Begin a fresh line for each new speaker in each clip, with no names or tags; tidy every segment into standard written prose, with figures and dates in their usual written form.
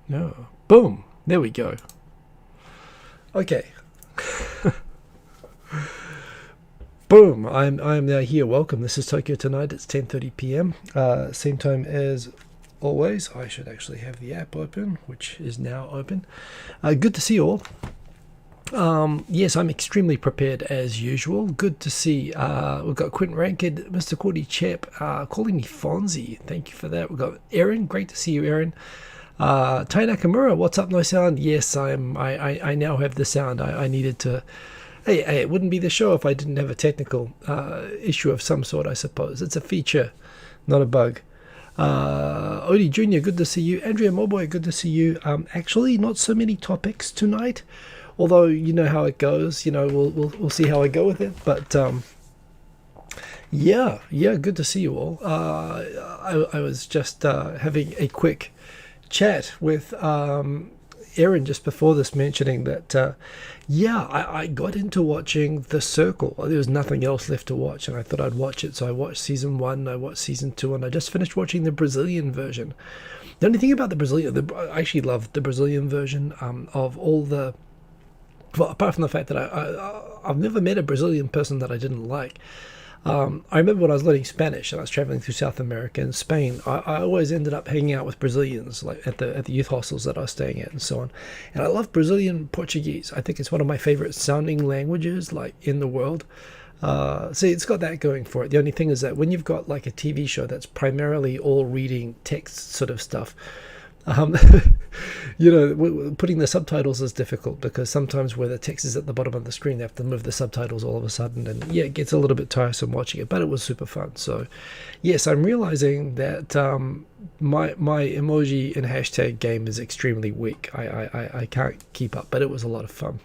No. Boom. There we go. Okay. Boom. I'm now here. Welcome. This is Tokyo Tonight. It's 10:30 p.m. Same time as always. I should actually have the app open, which is now open. Good to see you all. Yes, I'm extremely prepared as usual. Good to see. We've got Quentin Rankid, Mr. Cordy Chep, calling me Fonzie. Thank you for that. We've got Aaron. Great to see you, Aaron. Tai Nakamura, what's up? No sound. Yes, I now have the sound. I needed to. Hey, it wouldn't be the show if I didn't have a technical issue of some sort, I suppose. It's a feature, not a bug. Odie Jr., good to see you. Andrea Moboy, good to see you. Actually, not so many topics tonight, although you know how it goes. You know, we'll see how I go with it. But yeah, good to see you all. I was just having a quick chat with Aaron just before this, mentioning that I got into watching The Circle. There was nothing else left to watch, and I thought I'd watch it, so I watched season 1, I watched season 2, and I just finished watching the Brazilian version. The only thing about the Brazilian, I actually loved the Brazilian version of all the, well, apart from the fact that I've never met a Brazilian person that I didn't like. I remember when I was learning Spanish and I was traveling through South America and Spain, I always ended up hanging out with Brazilians, like at the youth hostels that I was staying at and so on. And I love Brazilian Portuguese. I think it's one of my favorite sounding languages, like, in the world. See, it's got that going for it. The only thing is that when you've got like a TV show that's primarily all reading text sort of stuff, you know, putting the subtitles is difficult, because sometimes where the text is at the bottom of the screen, they have to move the subtitles all of a sudden, and yeah, it gets a little bit tiresome watching it, but it was super fun. So yes, I'm realizing that my emoji and hashtag game is extremely weak. I can't keep up, but it was a lot of fun.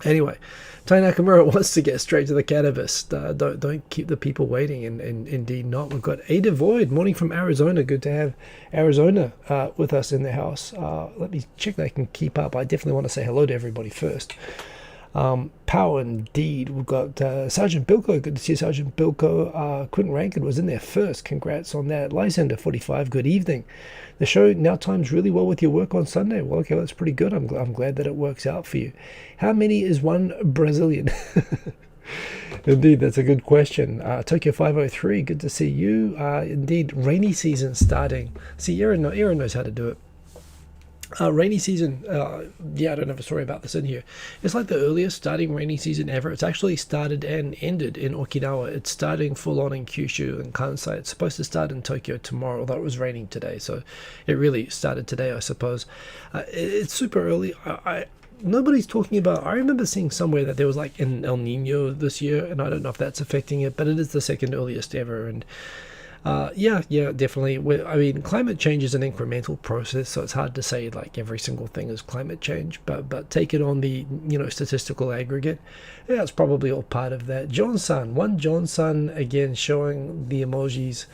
Anyway, Tai Nakamura wants to get straight to the cannabis. Don't keep the people waiting, and indeed not. We've got Ada Void, morning from Arizona. Good to have Arizona with us in the house. Let me check that I can keep up. I definitely want to say hello to everybody first. Power indeed. We've got Sergeant Bilko. Good to see you, Sergeant Bilko. Quentin Rankin was in there first. Congrats on that. Lysander 45. Good evening. The show now times really well with your work on Sunday. Well, okay, that's pretty good. I'm glad that it works out for you. How many is one Brazilian? Indeed, that's a good question. Tokyo 503, good to see you. Indeed, rainy season starting. See, Aaron knows how to do it. Rainy season, yeah, I don't have a story about this in here. It's like the earliest starting rainy season ever. It's actually started and ended in Okinawa. It's starting full on in Kyushu and Kansai. It's supposed to start in Tokyo tomorrow, although it was raining today, so it really started today, I suppose. It's super early. Nobody's talking about, I remember seeing somewhere that there was like an El Nino this year, and I don't know if that's affecting it, but it is the second earliest ever. And yeah, definitely. I mean, climate change is an incremental process, so it's hard to say like every single thing is climate change, but take it on the, you know, statistical aggregate. Yeah, it's probably all part of that. John-san again showing the emojis.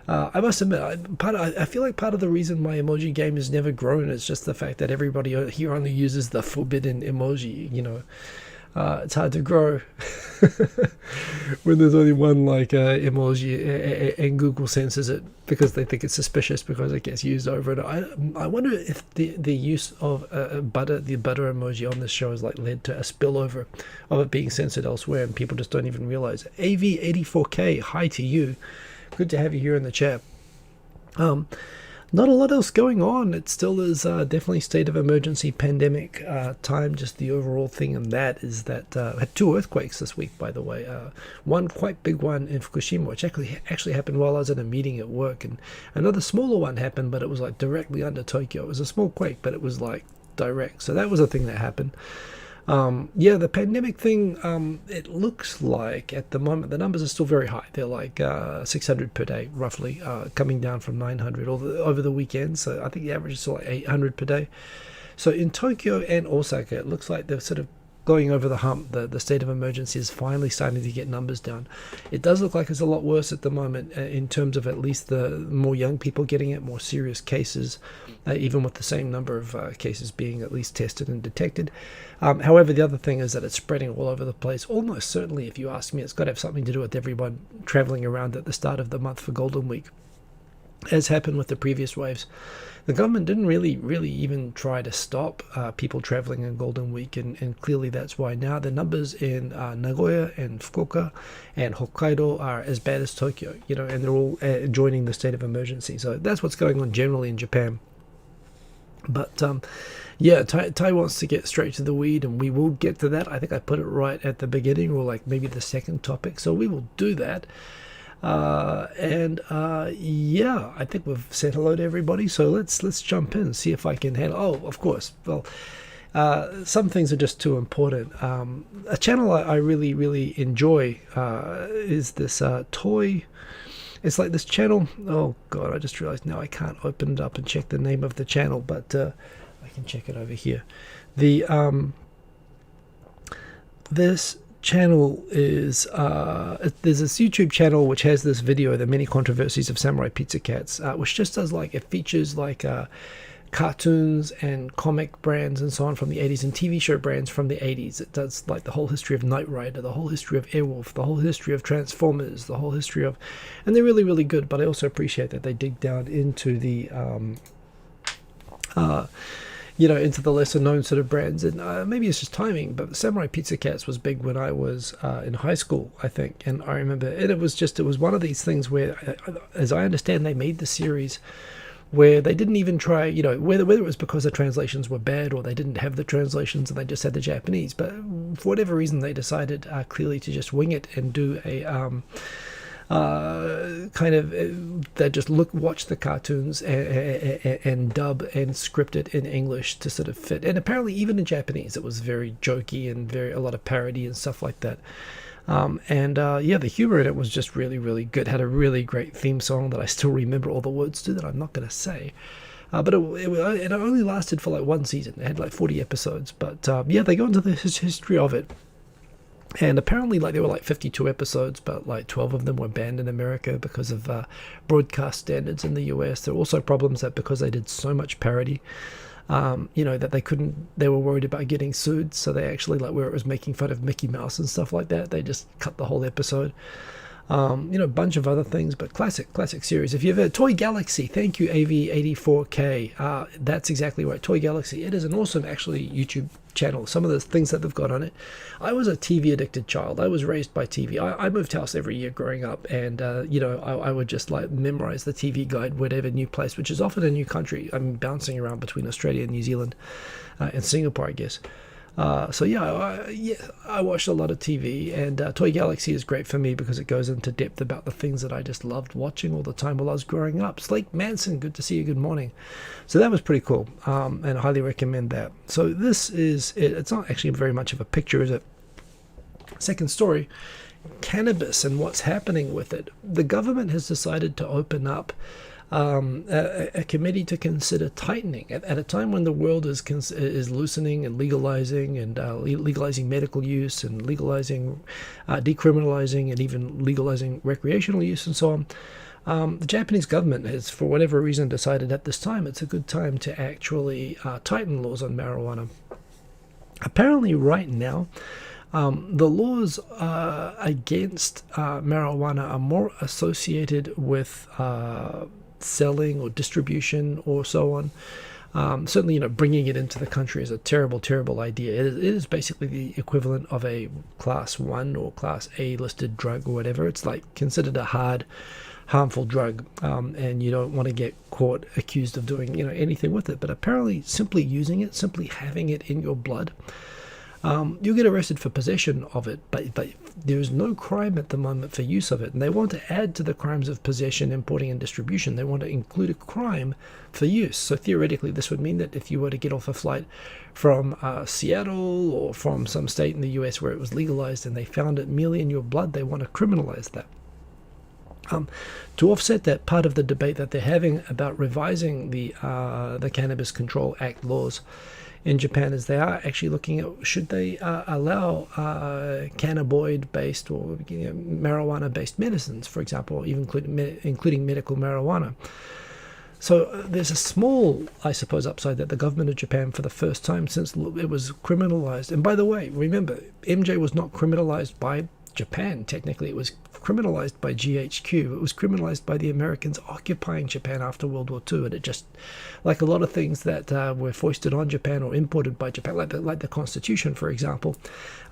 I must admit, I feel like part of the reason my emoji game has never grown is just the fact that everybody here only uses the forbidden emoji, you know. It's hard to grow when there's only one like emoji, and Google censors it because they think it's suspicious because it gets used over and I wonder if the use of the butter emoji on this show has like led to a spillover of it being censored elsewhere, and people just don't even realize. AV84K, hi to you. Good to have you here in the chat. Not a lot else going on. It still is definitely state of emergency pandemic time. Just the overall thing in that is that I had 2 earthquakes this week, by the way. One quite big one in Fukushima, which actually happened while I was at a meeting at work, and another smaller one happened, but it was like directly under Tokyo. It was a small quake, but it was like direct. So that was a thing that happened. Yeah, the pandemic thing, it looks like at the moment the numbers are still very high. They're like 600 per day, roughly, coming down from 900 over the weekend. So I think the average is still like 800 per day. So in Tokyo and Osaka, it looks like they're sort of going over the hump. The state of emergency is finally starting to get numbers down. It does look like it's a lot worse at the moment in terms of at least the more young people getting it, more serious cases, even with the same number of cases being at least tested and detected. However, the other thing is that it's spreading all over the place. Almost certainly, if you ask me, it's got to have something to do with everyone traveling around at the start of the month for Golden Week. as happened with the previous waves, the government didn't really even try to stop people traveling in Golden Week, and clearly that's why now the numbers in Nagoya and Fukuoka and Hokkaido are as bad as Tokyo, and they're all joining the state of emergency. So that's what's going on generally in Japan. But yeah, Ty wants to get straight to the weed, and we will get to that. I think I put it right at the beginning, or like maybe the second topic, so we will do that. Yeah, I think we've said hello to everybody, so let's jump in and see if I can handle. Oh, of course. Well, some things are just too important. A channel I really enjoy is this toy. It's like this channel. Oh God, I just realized now I can't open it up and check the name of the channel, but I can check it over here. This channel is there's this YouTube channel which has this video, the many controversies of Samurai Pizza Cats, which just does it features cartoons and comic brands and so on from the 80s, and TV show brands from the 80s. It does like the whole history of Knight Rider, the whole history of Airwolf, the whole history of Transformers, the whole history of, and they're really good. But I also appreciate that they dig down into the into the lesser known sort of brands, and maybe it's just timing, but Samurai Pizza Cats was big when I was in high school, I think, and I remember, and it was one of these things where, as I understand, they made the series where they didn't even try, whether it was because the translations were bad or they didn't have the translations and they just had the Japanese, but for whatever reason they decided clearly to just wing it and do a they just watch the cartoons and dub and script it in English to sort of fit, and apparently even in Japanese it was very jokey and a lot of parody and stuff like that. Yeah, the humor in it was just really good. Had a really great theme song that I still remember all the words to, that I'm not going to say. But it only lasted for like one season. It had like 40 episodes. But yeah, they go into the history of it. And apparently there were like 52 episodes, but like 12 of them were banned in America because of broadcast standards in the US. There were also problems that because they did so much parody, that they were worried about getting sued, so they actually, where it was making fun of Mickey Mouse and stuff like that, they just cut the whole episode. A bunch of other things, but classic series. If you've heard Toy Galaxy, thank you AV84K. That's exactly right, Toy Galaxy. It is an awesome, actually, YouTube channel. Some of the things that they've got on it. I was a TV addicted child. I was raised by TV. I moved house every year growing up, and I would just memorize the TV guide, whatever new place, which is often a new country. I'm bouncing around between Australia and New Zealand and Singapore, I guess. So I watched a lot of TV, and Toy Galaxy is great for me because it goes into depth about the things that I just loved watching all the time while I was growing up. Slake Manson, good to see you, good morning. So that was pretty cool, and I highly recommend that. So this is it. It's not actually very much of a picture, is it? Second story, cannabis and what's happening with it. The government has decided to open up a committee to consider tightening at a time when the world is loosening and legalizing, and legalizing medical use, and legalizing, decriminalizing, and even legalizing recreational use and so on. The Japanese government has, for whatever reason, decided at this time it's a good time to actually tighten laws on marijuana. Apparently right now, the laws against marijuana are more associated with selling or distribution or so on. Certainly, bringing it into the country is a terrible idea. It is basically the equivalent of a class 1 or class A listed drug or whatever. It's considered a hard, harmful drug, and you don't want to get caught accused of doing anything with it. But apparently, simply using it, simply having it in your blood, you'll get arrested for possession of it, but there's no crime at the moment for use of it. And they want to add to the crimes of possession, importing, and distribution. They want to include a crime for use. So theoretically, this would mean that if you were to get off a flight from Seattle or from some state in the US where it was legalized and they found it merely in your blood, they want to criminalize that. To offset that, part of the debate that they're having about revising the Cannabis Control Act laws in Japan is they are actually looking at, should they allow cannabinoid-based or marijuana-based medicines, for example, even including medical marijuana. So there's a small, I suppose, upside that the government of Japan, for the first time since it was criminalized, and by the way, remember, MJ was not criminalized by Japan. Technically, it was criminalized by GHQ. It was criminalized by the Americans occupying Japan after World War II, and it just, like a lot of things that were foisted on Japan or imported by Japan, like the Constitution, for example,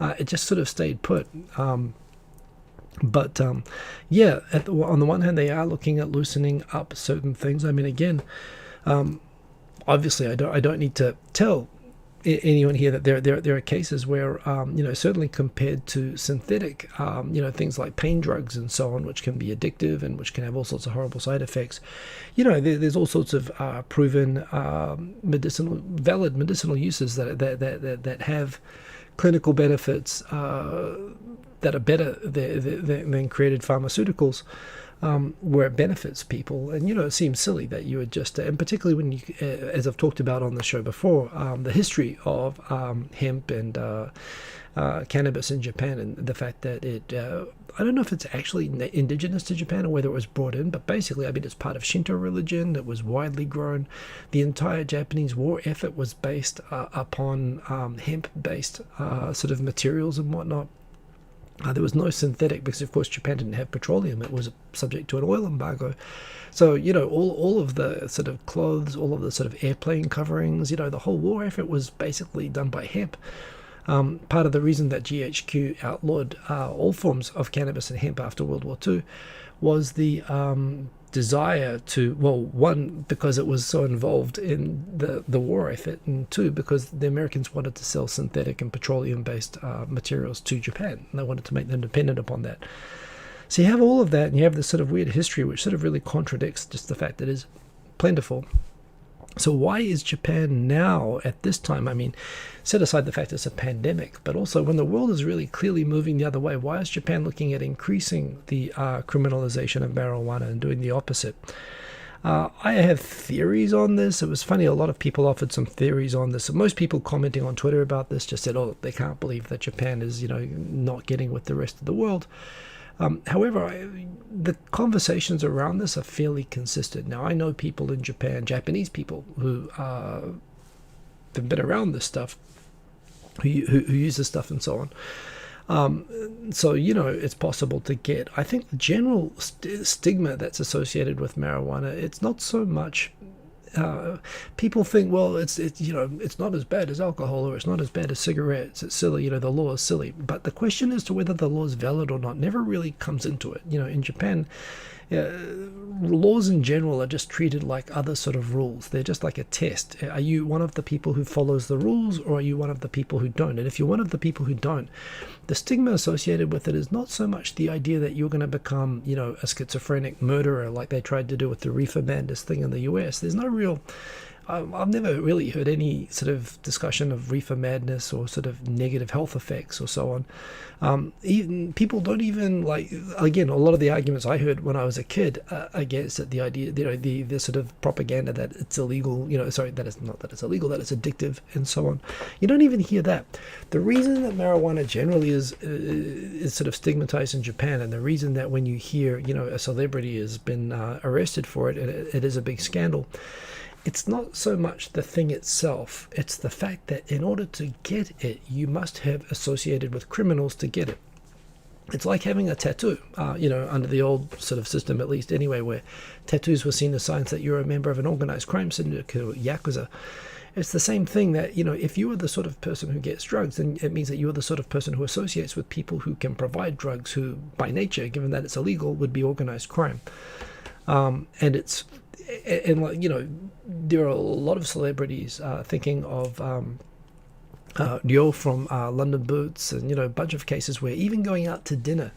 it just sort of stayed put. But yeah, on the one hand, they are looking at loosening up certain things. I mean, again, obviously, I don't need to tell anyone here that there are cases where, certainly compared to synthetic, things like pain drugs and so on, which can be addictive and which can have all sorts of horrible side effects. There's all sorts of proven valid medicinal uses that have clinical benefits that are better than created pharmaceuticals, where it benefits people. And it seems silly that you would just, and particularly when you, as I've talked about on the show before, the history of hemp and cannabis in Japan, and the fact that it, I don't know if it's actually indigenous to Japan or whether it was brought in, but basically, I mean, it's part of Shinto religion. It was widely grown. The entire Japanese war effort was based upon hemp-based sort of materials and whatnot. There was no synthetic because, of course, Japan didn't have petroleum. It was subject to an oil embargo. So, all of the sort of clothes, all of the sort of airplane coverings, the whole war effort was basically done by hemp. Part of the reason that GHQ outlawed all forms of cannabis and hemp after World War II was the desire to, well, one, because it was so involved in the war effort, and two, because the Americans wanted to sell synthetic and petroleum-based materials to Japan, and they wanted to make them dependent upon that. So you have all of that, and you have this sort of weird history which sort of really contradicts just the fact that it is plentiful. So why is Japan now, at this time, I mean, set aside the fact it's a pandemic, but also when the world is really clearly moving the other way, why is Japan looking at increasing the criminalization of marijuana and doing the opposite? I have theories on this. It was funny, a lot of people offered some theories on this. Most people commenting on Twitter about this just said, oh, they can't believe that Japan is, not getting with the rest of the world. However, the conversations around this are fairly consistent. Now, I know people in Japan, Japanese people, who have been around this stuff, who use this stuff and so on. So, it's possible to get, I think the general stigma that's associated with marijuana, it's not so much, people think, well, it's not as bad as alcohol, or it's not as bad as cigarettes, it's silly, the law is silly. But the question as to whether the law is valid or not never really comes into it. In Japan, laws in general are just treated like other sort of rules. They're just like a test. Are you one of the people who follows the rules, or are you one of the people who don't? And if you're one of the people who don't, the stigma associated with it is not so much the idea that you're going to become, a schizophrenic murderer like they tried to do with the reefer madness thing in the US. There's no real, I've never really heard any sort of discussion of reefer madness or sort of negative health effects or so on. Even people don't even again, a lot of the arguments I heard when I was a kid against it, the idea, the sort of propaganda that it's illegal, that it's not that it's illegal, that it's addictive and so on. You don't even hear that. The reason that marijuana generally is sort of stigmatized in Japan, and the reason that when you hear, a celebrity has been arrested for it, and it is a big scandal, it's not so much the thing itself, it's the fact that in order to get it, you must have associated with criminals to get it. It's like having a tattoo, under the old sort of system, at least anyway, where tattoos were seen as signs that you're a member of an organized crime syndicate or Yakuza. It's the same thing that, if you are the sort of person who gets drugs, then it means that you're the sort of person who associates with people who can provide drugs, who by nature, given that it's illegal, would be organized crime. And it's, there are a lot of celebrities thinking of Ryo from London Boots, and a bunch of cases where even going out to dinner,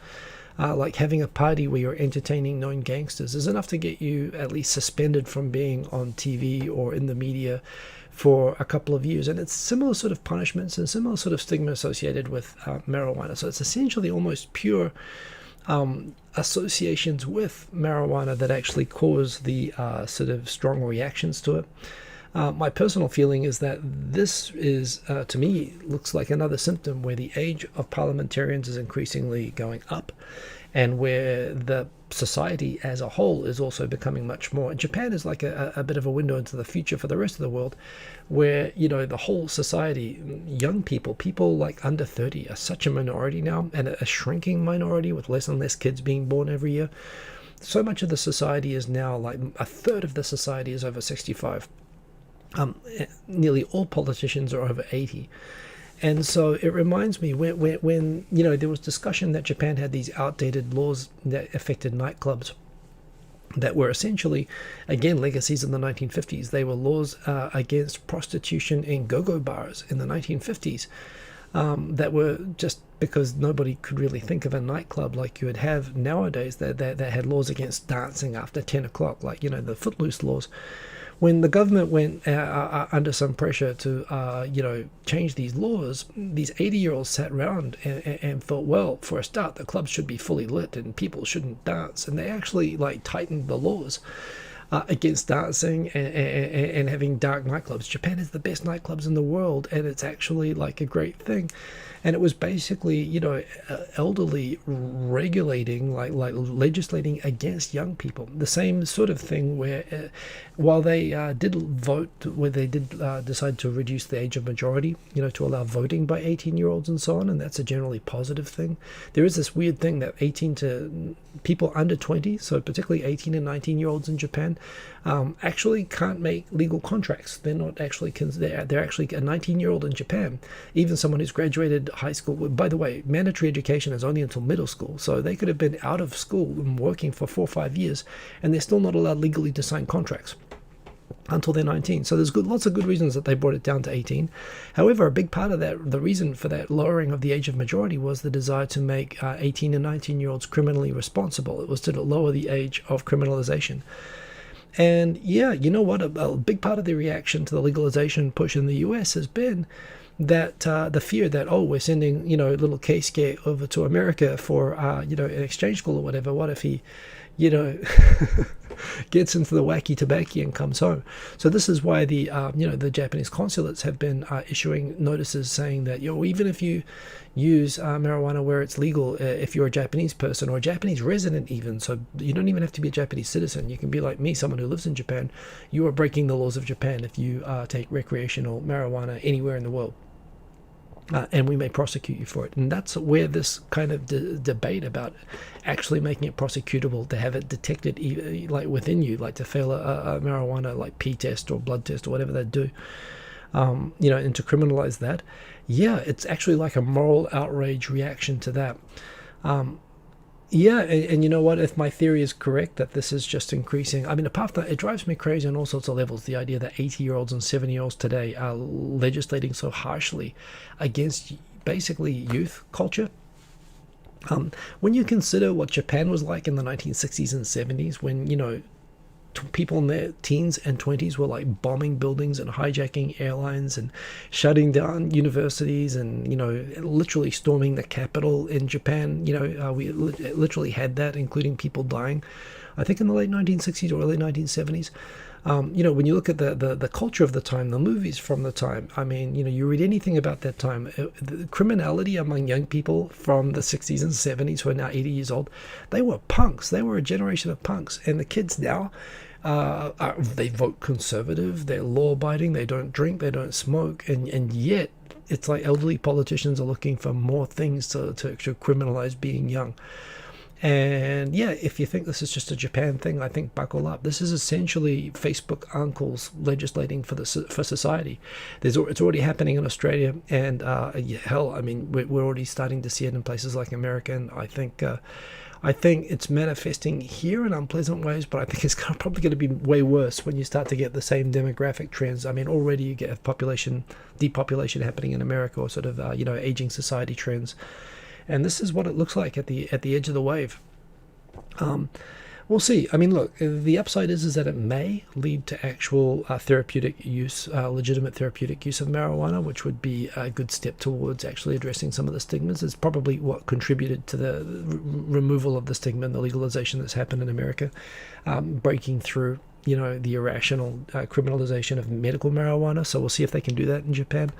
like having a party where you're entertaining known gangsters, is enough to get you at least suspended from being on TV or in the media for a couple of years. And it's similar sort of punishments and similar sort of stigma associated with marijuana. So it's essentially almost pure associations with marijuana that actually cause the sort of strong reactions to it. My personal feeling is that this is, to me, looks like another symptom where the age of parliamentarians is increasingly going up, and where the society as a whole is also becoming much more. Japan is like a bit of a window into the future for the rest of the world, where the whole society, young people like under 30 are such a minority now, and a shrinking minority with less and less kids being born every year. So much of the society is now, like a third of the society is over 65. Nearly all politicians are over 80. And so it reminds me when there was discussion that Japan had these outdated laws that affected nightclubs that were essentially, again, legacies in the 1950s. They were laws against prostitution in go-go bars in the 1950s that were just because nobody could really think of a nightclub like you would have nowadays that had laws against dancing after 10 o'clock, like, the Footloose laws. When the government went under some pressure to, change these laws, these 80-year-olds sat around and thought, well, for a start, the clubs should be fully lit and people shouldn't dance. And they actually, tightened the laws against dancing and having dark nightclubs. Japan has the best nightclubs in the world, and it's actually, a great thing. And it was basically, elderly regulating, legislating against young people. The same sort of thing where, while they did vote, where they did decide to reduce the age of majority, to allow voting by 18-year-olds and so on, and that's a generally positive thing. There is this weird thing that 18 to people under 20, so particularly 18 and 19-year-olds in Japan, actually can't make legal contracts. They're not actually, they're actually a 19-year-old in Japan, even someone who's graduated high school. By the way, mandatory education is only until middle school, so they could have been out of school and working for 4 or 5 years, and they're still not allowed legally to sign contracts until they're 19. So there's lots of good reasons that they brought it down to 18. However, a big part of that, the reason for that lowering of the age of majority, was the desire to make 18 and 19-year-olds criminally responsible. It was to lower the age of criminalization. And yeah, you know what? A big part of the reaction to the legalization push in the US has been that the fear that, we're sending, little Keisuke over to America for, an exchange school or whatever. What if he, gets into the wacky tobacco and comes home? So this is why the Japanese consulates have been issuing notices saying that, even if you use marijuana where it's legal, if you're a Japanese person or a Japanese resident even, so you don't even have to be a Japanese citizen, you can be like me, someone who lives in Japan, you are breaking the laws of Japan if you take recreational marijuana anywhere in the world. And we may prosecute you for it. And that's where this kind of debate about actually making it prosecutable, to have it detected within you, to fail a marijuana pee test or blood test or whatever they do, and to criminalize that. Yeah, it's actually like a moral outrage reaction to that. Yeah, and you know what? If my theory is correct, that this is just increasing. I mean, apart from that, it drives me crazy on all sorts of levels. The idea that 80-year-olds and 70-year-olds today are legislating so harshly against basically youth culture. When you consider what Japan was like in the 1960s and 70s, when, people in their teens and 20s were bombing buildings and hijacking airlines and shutting down universities and literally storming the capital in Japan. We literally had that, including people dying, I think, in the late 1960s or early 1970s. When you look at the culture of the time, the movies from the time, I mean, you read anything about that time, the criminality among young people from the 60s and 70s who are now 80 years old, they were punks. They were a generation of punks. And the kids now, they vote conservative, they're law-abiding, they don't drink, they don't smoke, and yet it's like elderly politicians are looking for more things to criminalize being young. And yeah, if you think this is just a Japan thing, I think buckle up. This is essentially Facebook uncles legislating for society. It's already happening in Australia, and hell, I mean, we're already starting to see it in places like America. And I think it's manifesting here in unpleasant ways, but I think it's probably going to be way worse when you start to get the same demographic trends. I mean, already you get depopulation happening in America, or sort of aging society trends. And this is what it looks like at the edge of the wave. We'll see. I mean, look, the upside is that it may lead to actual therapeutic use, legitimate therapeutic use of marijuana, which would be a good step towards actually addressing some of the stigmas. It's probably what contributed to the removal of the stigma and the legalization that's happened in America, breaking through the irrational criminalization of medical marijuana. So we'll see if they can do that in Japan.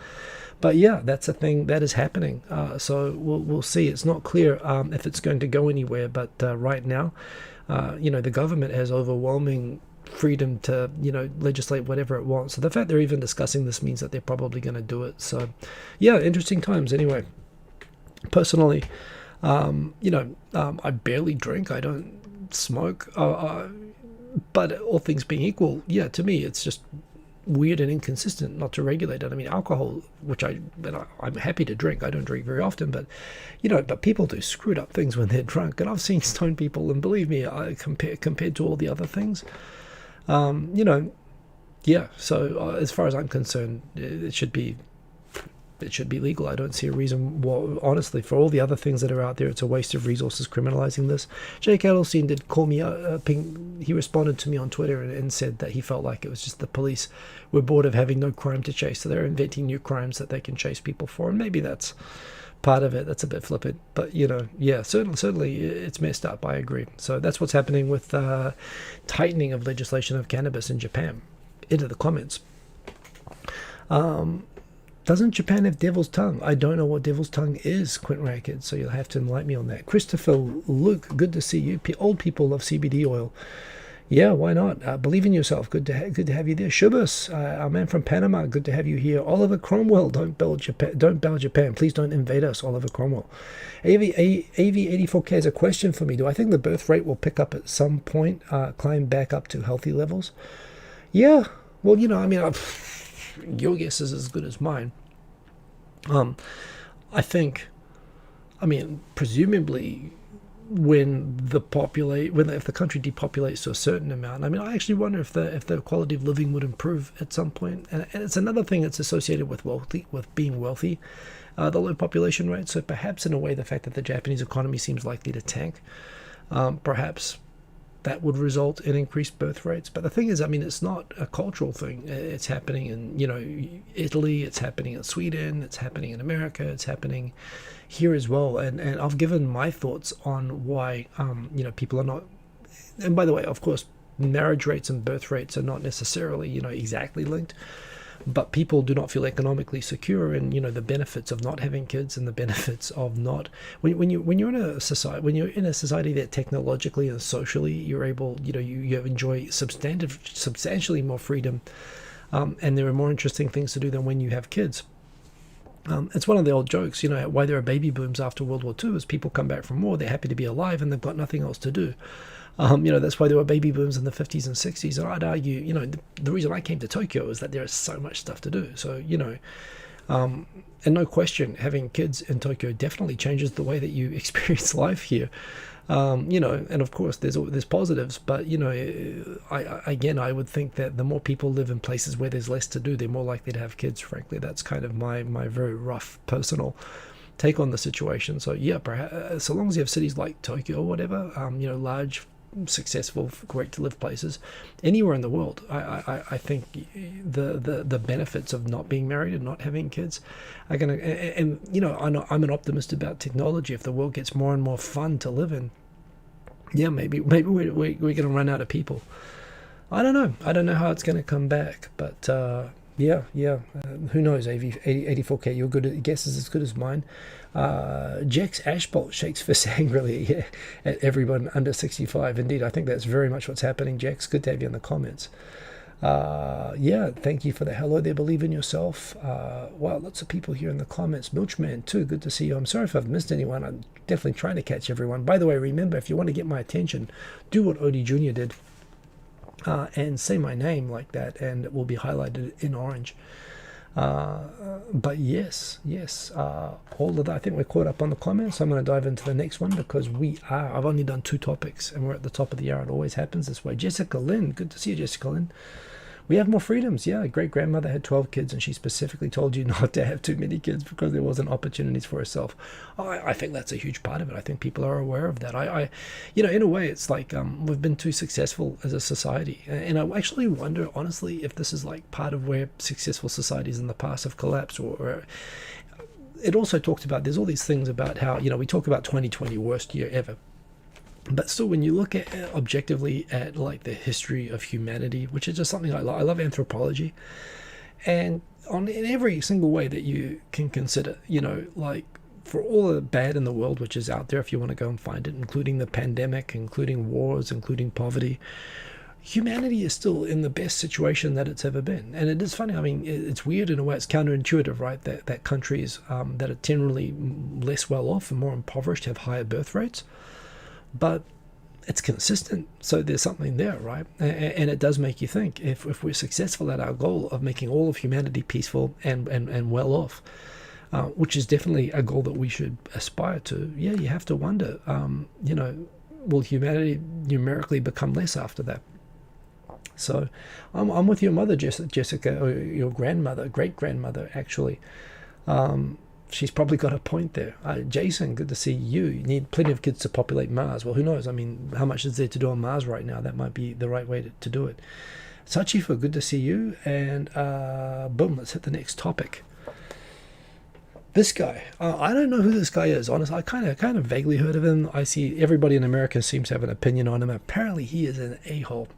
But yeah, that's a thing that is happening. So we'll see. It's not clear if it's going to go anywhere. But right now, the government has overwhelming freedom to legislate whatever it wants. So the fact they're even discussing this means that they're probably going to do it. So yeah, interesting times. Anyway, personally, I barely drink. I don't smoke. But all things being equal, yeah, to me it's just weird and inconsistent not to regulate it. I mean, alcohol, which I'm happy to drink. I don't drink very often, but but people do screwed up things when they're drunk, and I've seen stoned people, and believe me, compared to all the other things, yeah. So as far as I'm concerned, it should be legal. I don't see a reason why, honestly, for all the other things that are out there, it's a waste of resources criminalizing this. Jake Adelstein did call me he responded to me on Twitter and said that he felt like it was just the police were bored of having no crime to chase, so they're inventing new crimes that they can chase people for, and maybe that's part of it. That's a bit flippant, but yeah, certainly it's messed up. I agree. So that's what's happening with tightening of legislation of cannabis in Japan. Into the comments. Doesn't Japan have devil's tongue? I don't know what devil's tongue is, Quint Rackett, so you'll have to enlighten me on that. Christopher Luke, good to see you. Old people love CBD oil. Yeah, why not? Believe in yourself. Good to have you there. Shubus, our man from Panama, good to have you here. Oliver Cromwell, don't bow Japan. Please don't invade us, Oliver Cromwell. AV84K has a question for me. Do I think the birth rate will pick up at some point, climb back up to healthy levels? Yeah, well, your guess is as good as mine. I think, presumably, if the country depopulates to a certain amount, I actually wonder if the quality of living would improve at some point. And it's another thing that's associated with being wealthy, the low population rate. So perhaps in a way, the fact that the Japanese economy seems likely to tank, perhaps that would result in increased birth rates. But the thing is, it's not a cultural thing. It's happening in, Italy, it's happening in Sweden, it's happening in America, it's happening here as well. And I've given my thoughts on why, people are not, and by the way, of course, marriage rates and birth rates are not necessarily, exactly linked. But people do not feel economically secure, and the benefits of not having kids, and the benefits of not when you're in a society that technologically and socially you're able, you enjoy substantially more freedom, and there are more interesting things to do than when you have kids. It's one of the old jokes, why there are baby booms after World War II is people come back from war, they're happy to be alive, and they've got nothing else to do. That's why there were baby booms in the 50s and 60s. And I'd argue, the reason I came to Tokyo is that there is so much stuff to do. So, and no question, having kids in Tokyo definitely changes the way that you experience life here. And of course there's positives, but I would think that the more people live in places where there's less to do, they're more likely to have kids. Frankly, that's kind of my very rough personal take on the situation. So yeah, perhaps so long as you have cities like Tokyo or whatever, large, successful, great to live places anywhere in the world, I think the benefits of not being married and not having kids are gonna, and I'm an optimist about technology. If the world gets more and more fun to live in, yeah, maybe we're gonna run out of people. I don't know how it's gonna come back, but yeah, who knows? 84K, your guess is as good as mine. Jex Ashbolt shakes fist angrily at everyone under 65. Indeed, I think that's very much what's happening, Jex. Good to have you in the comments. Thank you for the hello there. Believe in yourself. Wow, lots of people here in the comments. Milchman too, good to see you. I'm sorry if I've missed anyone. I'm definitely trying to catch everyone. By the way, remember, if you want to get my attention, do what Odie Jr. did. And say my name like that, and it will be highlighted in orange. But yes, all of that. I think we're caught up on the comments. I'm going to dive into the next one because I've only done 2 topics, and we're at the top of the hour. It always happens this way. Jessica Lynn, good to see you, Jessica Lynn. We have more freedoms. Yeah, great-grandmother had 12 kids, and she specifically told you not to have too many kids because there wasn't opportunities for herself. I think that's a huge part of it. I think people are aware of that. In a way, it's like we've been too successful as a society. And I actually wonder, honestly, if this is like part of where successful societies in the past have collapsed. Or it also talks about, there's all these things about how, we talk about 2020, worst year ever. But still, when you look at objectively at like the history of humanity, which is just something I love. I love anthropology, and in every single way that you can consider, like for all the bad in the world which is out there, if you want to go and find it, including the pandemic, including wars, including poverty, humanity is still in the best situation that it's ever been. And it is funny, I mean, it's weird in a way, it's counterintuitive, right, that countries that are generally less well off and more impoverished have higher birth rates, but it's consistent, so there's something there, right? And it does make you think, if we're successful at our goal of making all of humanity peaceful and well off, which is definitely a goal that we should aspire to, yeah, you have to wonder, will humanity numerically become less after that? So I'm with your mother, Jessica, or your grandmother, great-grandmother, actually. She's probably got a point there. Jason, good to see you. You need plenty of kids to populate Mars. Well, who knows? I mean, how much is there to do on Mars right now? That might be the right way to do it. Sachifa, good to see you. And boom, let's hit the next topic. This guy, I don't know who this guy is. Honestly, I kind of vaguely heard of him. I see everybody in America seems to have an opinion on him. Apparently, he is an a-hole.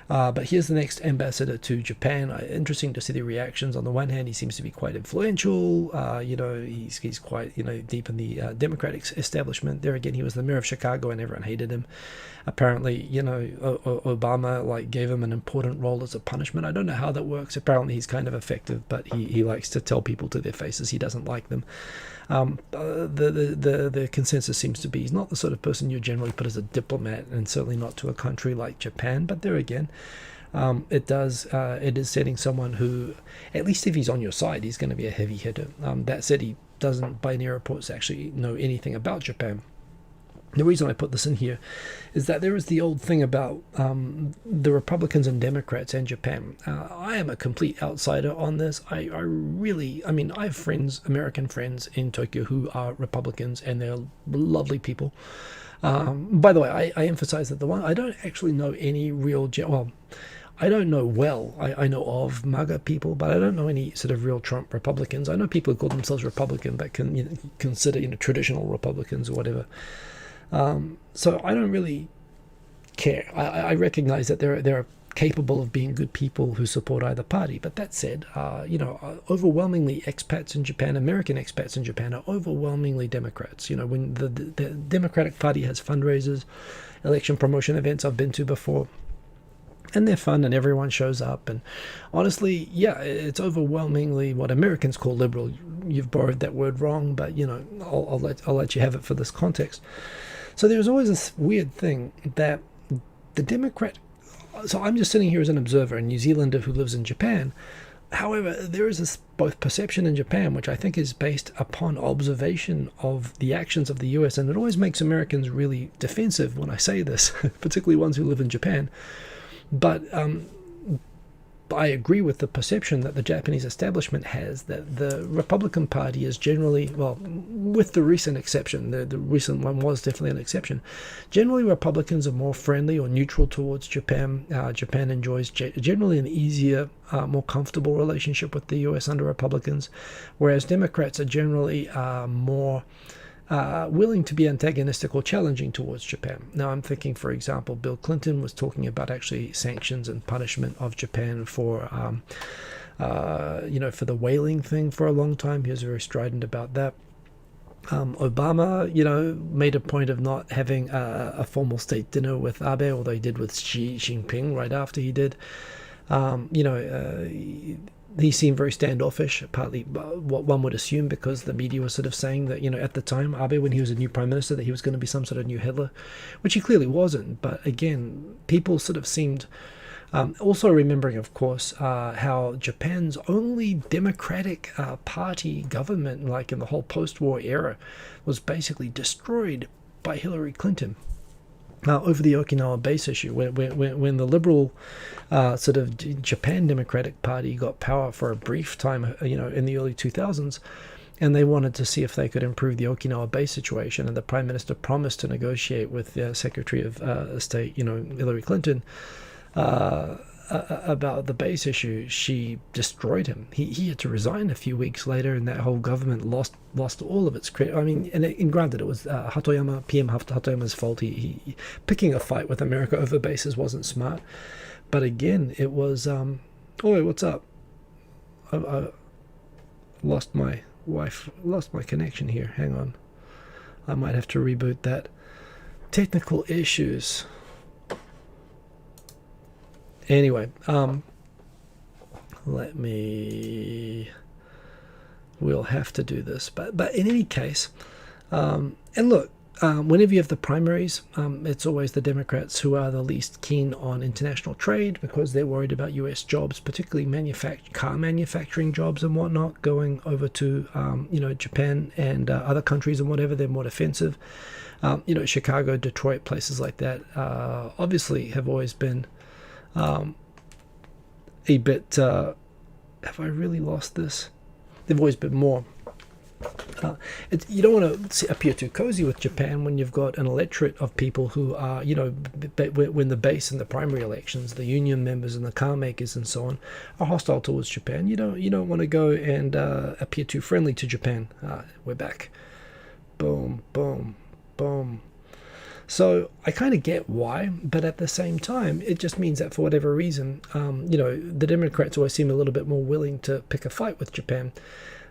But here's the next ambassador to Japan. Interesting to see the reactions. On the one hand, he seems to be quite influential. He's quite deep in the Democratic establishment. There again, he was the mayor of Chicago, and everyone hated him. Apparently, Obama gave him an important role as a punishment. I don't know how that works. Apparently, he's kind of effective, but he likes to tell people to their faces he doesn't like them. The consensus seems to be he's not the sort of person you generally put as a diplomat, and certainly not to a country like Japan. But there again, it is setting someone who, at least if he's on your side, he's going to be a heavy hitter. That said, he doesn't, by any reports, actually know anything about Japan. The reason I put this in here is that there is the old thing about the Republicans and Democrats and Japan. I am a complete outsider on this. I have friends, American friends in Tokyo who are Republicans, and they're lovely people. By the way, I emphasize that I don't actually know any real, I don't know I know of MAGA people, but I don't know any sort of real Trump Republicans. I know people who call themselves Republican but can consider traditional Republicans or whatever. So I don't really care. I recognize that there are capable of being good people who support either party. But that said, overwhelmingly expats in Japan, American expats in Japan, are overwhelmingly Democrats. When the Democratic Party has fundraisers, election promotion events I've been to before, and they're fun and everyone shows up, and honestly, yeah, it's overwhelmingly what Americans call liberal. You've borrowed that word wrong, but I'll let you have it for this context. So there's always this weird thing that the Democrat, so I'm just sitting here as an observer, a New Zealander who lives in Japan. However, there is this both perception in Japan, which I think is based upon observation of the actions of the US, and it always makes Americans really defensive when I say this, particularly ones who live in Japan. But I agree with the perception that the Japanese establishment has that the Republican Party is generally, well, with the recent exception, the recent one was definitely an exception, generally Republicans are more friendly or neutral towards Japan. Japan enjoys generally an easier, more comfortable relationship with the US under Republicans, whereas Democrats are generally more willing to be antagonistic or challenging towards Japan. Now, I'm thinking, for example, Bill Clinton was talking about actually sanctions and punishment of Japan for, for the whaling thing for a long time. He was very strident about that. Obama, made a point of not having a formal state dinner with Abe, although he did with Xi Jinping right after he did. He seemed very standoffish, partly what one would assume because the media was sort of saying that, at the time, Abe, when he was a new prime minister, that he was going to be some sort of new Hitler, which he clearly wasn't. But again, people sort of seemed, also remembering, of course, how Japan's only democratic party government, like in the whole post-war era, was basically destroyed by Hillary Clinton. Over the Okinawa base issue, when the liberal sort of Japan Democratic Party got power for a brief time, in the early 2000s, and they wanted to see if they could improve the Okinawa base situation, and the Prime Minister promised to negotiate with the Secretary of State, Hillary Clinton, about the base issue, she destroyed him. He had to resign a few weeks later, and that whole government lost all of its credit. I mean, and granted, it was PM Hatoyama's fault. He picking a fight with America over bases wasn't smart. But again, it was. Oh, what's up? I lost my connection here. Hang on. I might have to reboot that. Technical issues. Anyway, we'll have to do this. But in any case, and look, whenever you have the primaries, it's always the Democrats who are the least keen on international trade because they're worried about US jobs, particularly car manufacturing jobs and whatnot, going over to, Japan and other countries and whatever. They're more defensive. Chicago, Detroit, places like that, obviously have always been a bit, have I really lost this? They've always been more. You don't want to appear too cozy with Japan when you've got an electorate of people who are, when the base and the primary elections, the union members and the car makers and so on are hostile towards Japan. You don't want to go and appear too friendly to Japan. We're back. Boom, boom, boom. So I kind of get why, but at the same time, it just means that for whatever reason, the Democrats always seem a little bit more willing to pick a fight with Japan,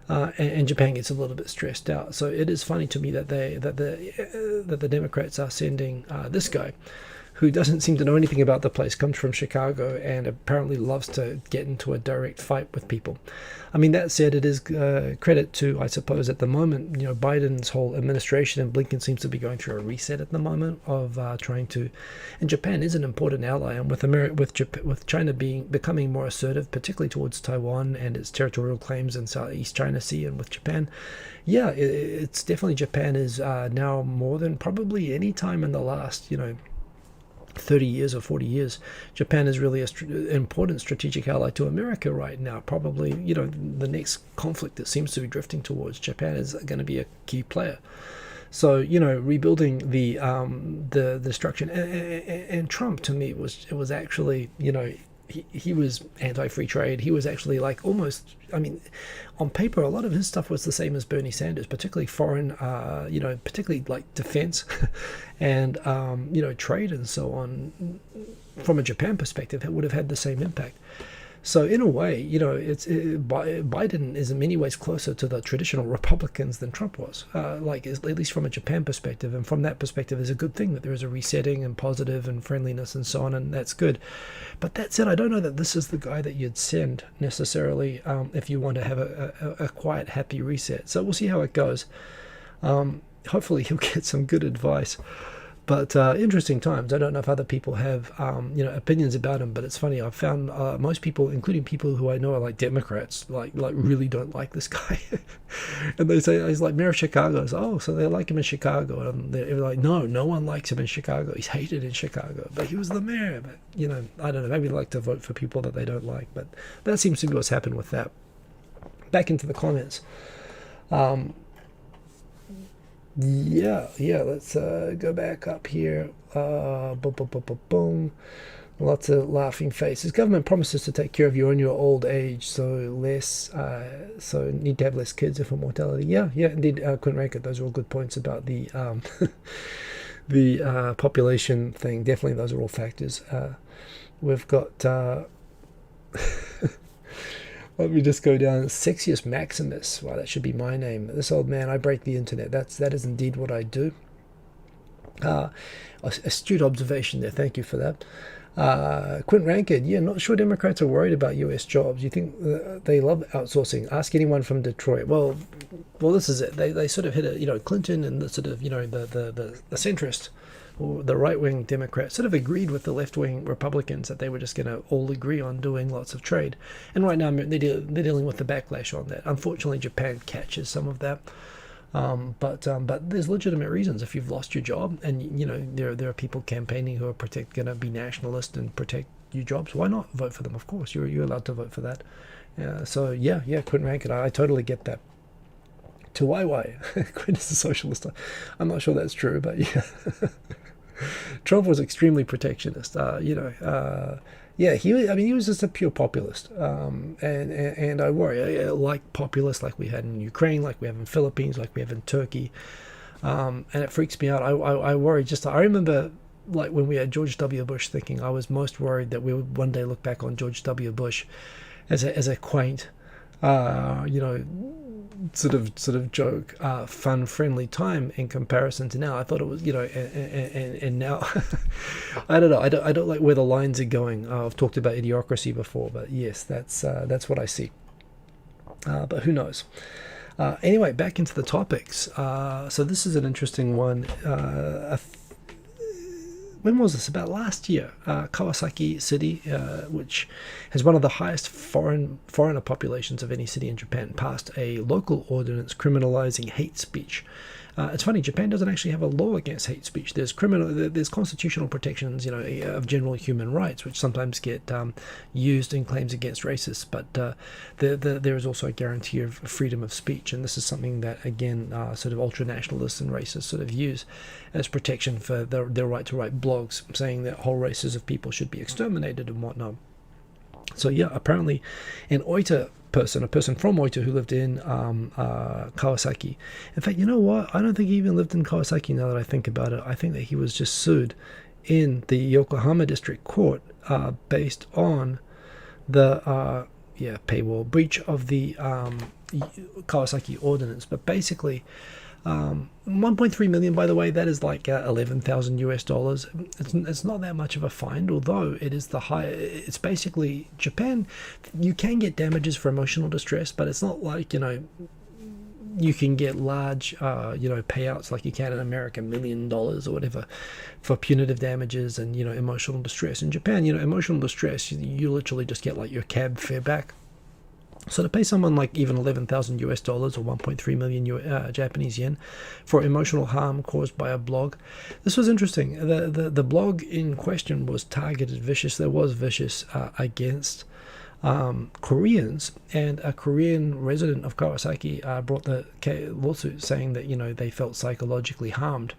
and Japan gets a little bit stressed out. So it is funny to me that the Democrats are sending this guy, who doesn't seem to know anything about the place, comes from Chicago, and apparently loves to get into a direct fight with people. I mean, that said, it is credit to, I suppose, at the moment, Biden's whole administration, and Blinken seems to be going through a reset at the moment of trying to, and Japan is an important ally, and with China becoming more assertive, particularly towards Taiwan and its territorial claims in Southeast China Sea, and with Japan, yeah, it's definitely, Japan is now more than probably any time in the last, 30 years or 40 years, Japan is really an important strategic ally to America right now. Probably, the next conflict that seems to be drifting towards Japan is going to be a key player. So, rebuilding the structure, and Trump, to me, it was actually, he was anti-free trade. He was actually almost, on paper, a lot of his stuff was the same as Bernie Sanders, particularly foreign, particularly defense and, trade and so on. From a Japan perspective, it would have had the same impact. So in a way, Biden is in many ways closer to the traditional Republicans than Trump was, at least from a Japan perspective. And from that perspective, it's a good thing that there is a resetting and positive and friendliness and so on, and that's good. But that said, I don't know that this is the guy that you'd send necessarily if you want to have a quiet, happy reset. So we'll see how it goes. Hopefully he'll get some good advice. But interesting times. I don't know if other people have, opinions about him. But it's funny. I've found most people, including people who I know are Democrats, really don't like this guy. And they say he's mayor of Chicago. So they like him in Chicago. And they're like, no one likes him in Chicago. He's hated in Chicago. But he was the mayor. But I don't know. Maybe they like to vote for people that they don't like. But that seems to be what's happened with that. Back into the comments. Yeah, let's go back up here. Boom. Lots of laughing faces. Government promises to take care of you in your old age, so need to have less kids for mortality. Yeah, indeed, Quentin Rankett, those are all good points about the the population thing. Definitely, those are all factors. We've got... Let me just go down. Sexius Maximus. Wow, that should be my name. This old man, I break the internet. That is indeed what I do. Astute observation there. Thank you for that. Quentin Rankid. Yeah, not sure Democrats are worried about U.S. jobs. You think they love outsourcing? Ask anyone from Detroit. Well, this is it. They sort of hit a, Clinton and the sort of, the centrist, or the right-wing Democrats sort of agreed with the left-wing Republicans that they were just going to all agree on doing lots of trade. And right now they're dealing with the backlash on that. Unfortunately, Japan catches some of that. But there's legitimate reasons. If you've lost your job and, there are people campaigning who are going to be nationalist and protect your jobs, why not vote for them? Of course, you're allowed to vote for that. So, Quentin Rankett, I totally get that. To why? Quentin is a socialist. I'm not sure that's true, but yeah. Trump was extremely protectionist. Yeah, I mean, he was just a pure populist, and I worry, like populists, like we had in Ukraine, like we have in Philippines, like we have in Turkey, and it freaks me out. I worry. I remember, like when we had George W. Bush, thinking I was most worried that we would one day look back on George W. Bush as a quaint, you know, sort of joke, fun, friendly time in comparison to now. I thought it was, and now, I don't know. I don't like where the lines are going. I've talked about idiocracy before, but yes, that's what I see. But who knows? Anyway, back into the topics. So this is an interesting one. When was this? About last year, Kawasaki City, which has one of the highest foreigner populations of any city in Japan, passed a local ordinance criminalizing hate speech. It's funny, Japan doesn't actually have a law against hate speech. There's constitutional protections, of general human rights, which sometimes get used in claims against racists. But there is also a guarantee of freedom of speech, and this is something that, again, sort of ultra-nationalists and racists sort of use as protection for their right to write blogs, saying that whole races of people should be exterminated and whatnot. So yeah, apparently an Oita person, a person from Oita who lived in Kawasaki. In fact, you know what? I don't think he even lived in Kawasaki now that I think about it. I think that he was just sued in the Yokohama District Court based on the paywall breach of the Kawasaki ordinance. But basically, 1.3 million, by the way, that is like 11,000 US dollars. It's not that much of a fine, although it is the high. It's basically Japan. You can get damages for emotional distress, but it's not like, you can get large, payouts like you can in America, $1 million or whatever, for punitive damages and, emotional distress. In Japan, emotional distress, you literally just get like your cab fare back. So to pay someone like even 11,000 US dollars or 1.3 million Japanese yen for emotional harm caused by a blog, this was interesting. The blog in question was targeted vicious against Koreans, and a Korean resident of Kawasaki brought the lawsuit saying that they felt psychologically harmed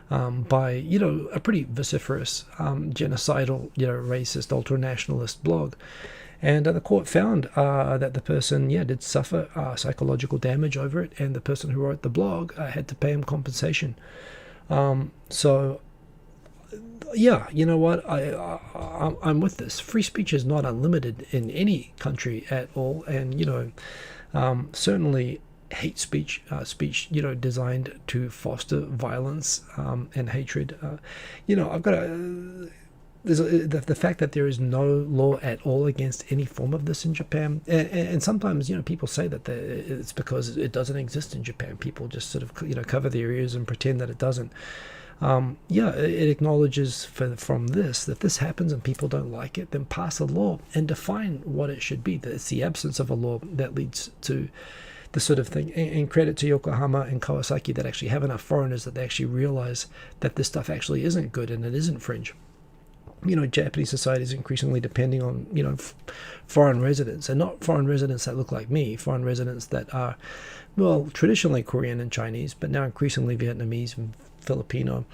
by a pretty vociferous, genocidal, racist, ultra-nationalist blog. And the court found that the person, did suffer psychological damage over it, and the person who wrote the blog had to pay him compensation. So, you know what? I'm with this. Free speech is not unlimited in any country at all, and certainly hate speech, designed to foster violence and hatred. I've got to. The fact that there is no law at all against any form of this in Japan, and sometimes people say that it's because it doesn't exist in Japan. People just sort of cover their ears and pretend that it doesn't. It acknowledges from this that this happens and people don't like it, then pass a law and define what it should be. That it's the absence of a law that leads to the sort of thing. And credit to Yokohama and Kawasaki that actually have enough foreigners that they actually realize that this stuff actually isn't good and it isn't fringe. Japanese society is increasingly depending on, foreign residents, and not foreign residents that look like me, foreign residents that are, traditionally Korean and Chinese, but now increasingly Vietnamese and Filipino,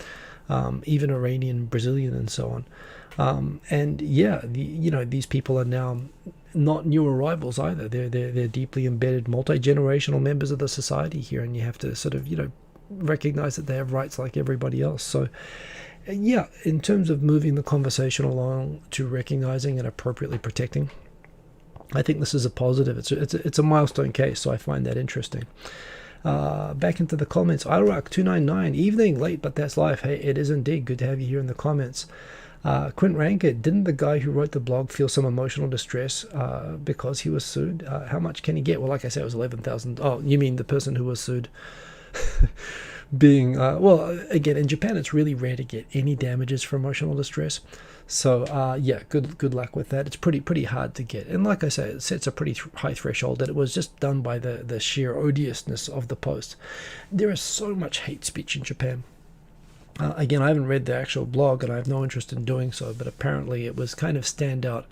even Iranian, Brazilian, and so on. These people are now not new arrivals either. They're deeply embedded, multi-generational members of the society here, and you have to sort of, recognize that they have rights like everybody else. So, in terms of moving the conversation along to recognizing and appropriately protecting, I think this is a positive. It's a milestone case, so I find that interesting. Back into the comments. Irock299, evening, late, but that's life. Hey, it is indeed good to have you here in the comments. Quint Ranker, didn't the guy who wrote the blog feel some emotional distress because he was sued? How much can he get? Well, like I said, it was 11,000. Oh, you mean the person who was sued? Being again, in Japan it's really rare to get any damages for emotional distress, so good luck with that. It's pretty hard to get, and like I say, it sets a pretty high threshold that it was just done by the sheer odiousness of the post. There is so much hate speech in Japan. Again, I haven't read the actual blog and I have no interest in doing so, but apparently it was kind of standout,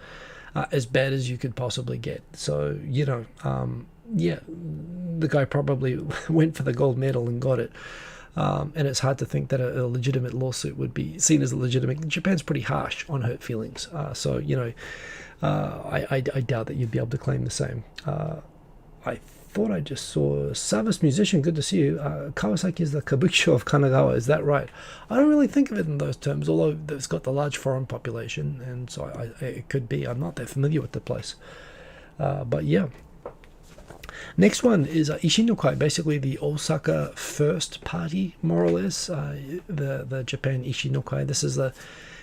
as bad as you could possibly get. So the guy probably went for the gold medal and got it. And it's hard to think that a legitimate lawsuit would be seen as a legitimate. Japan's pretty harsh on hurt feelings, so I doubt that you'd be able to claim the same. I thought I just saw Savas Musician. Good to see you. Kawasaki is the Kabukicho of Kanagawa. Is that right? I don't really think of it in those terms, although it's got the large foreign population, and so it could be. I'm not that familiar with the place, but yeah. Next one is Ishinokai, basically the Osaka First Party, more or less. The Japan Ishinokai. This is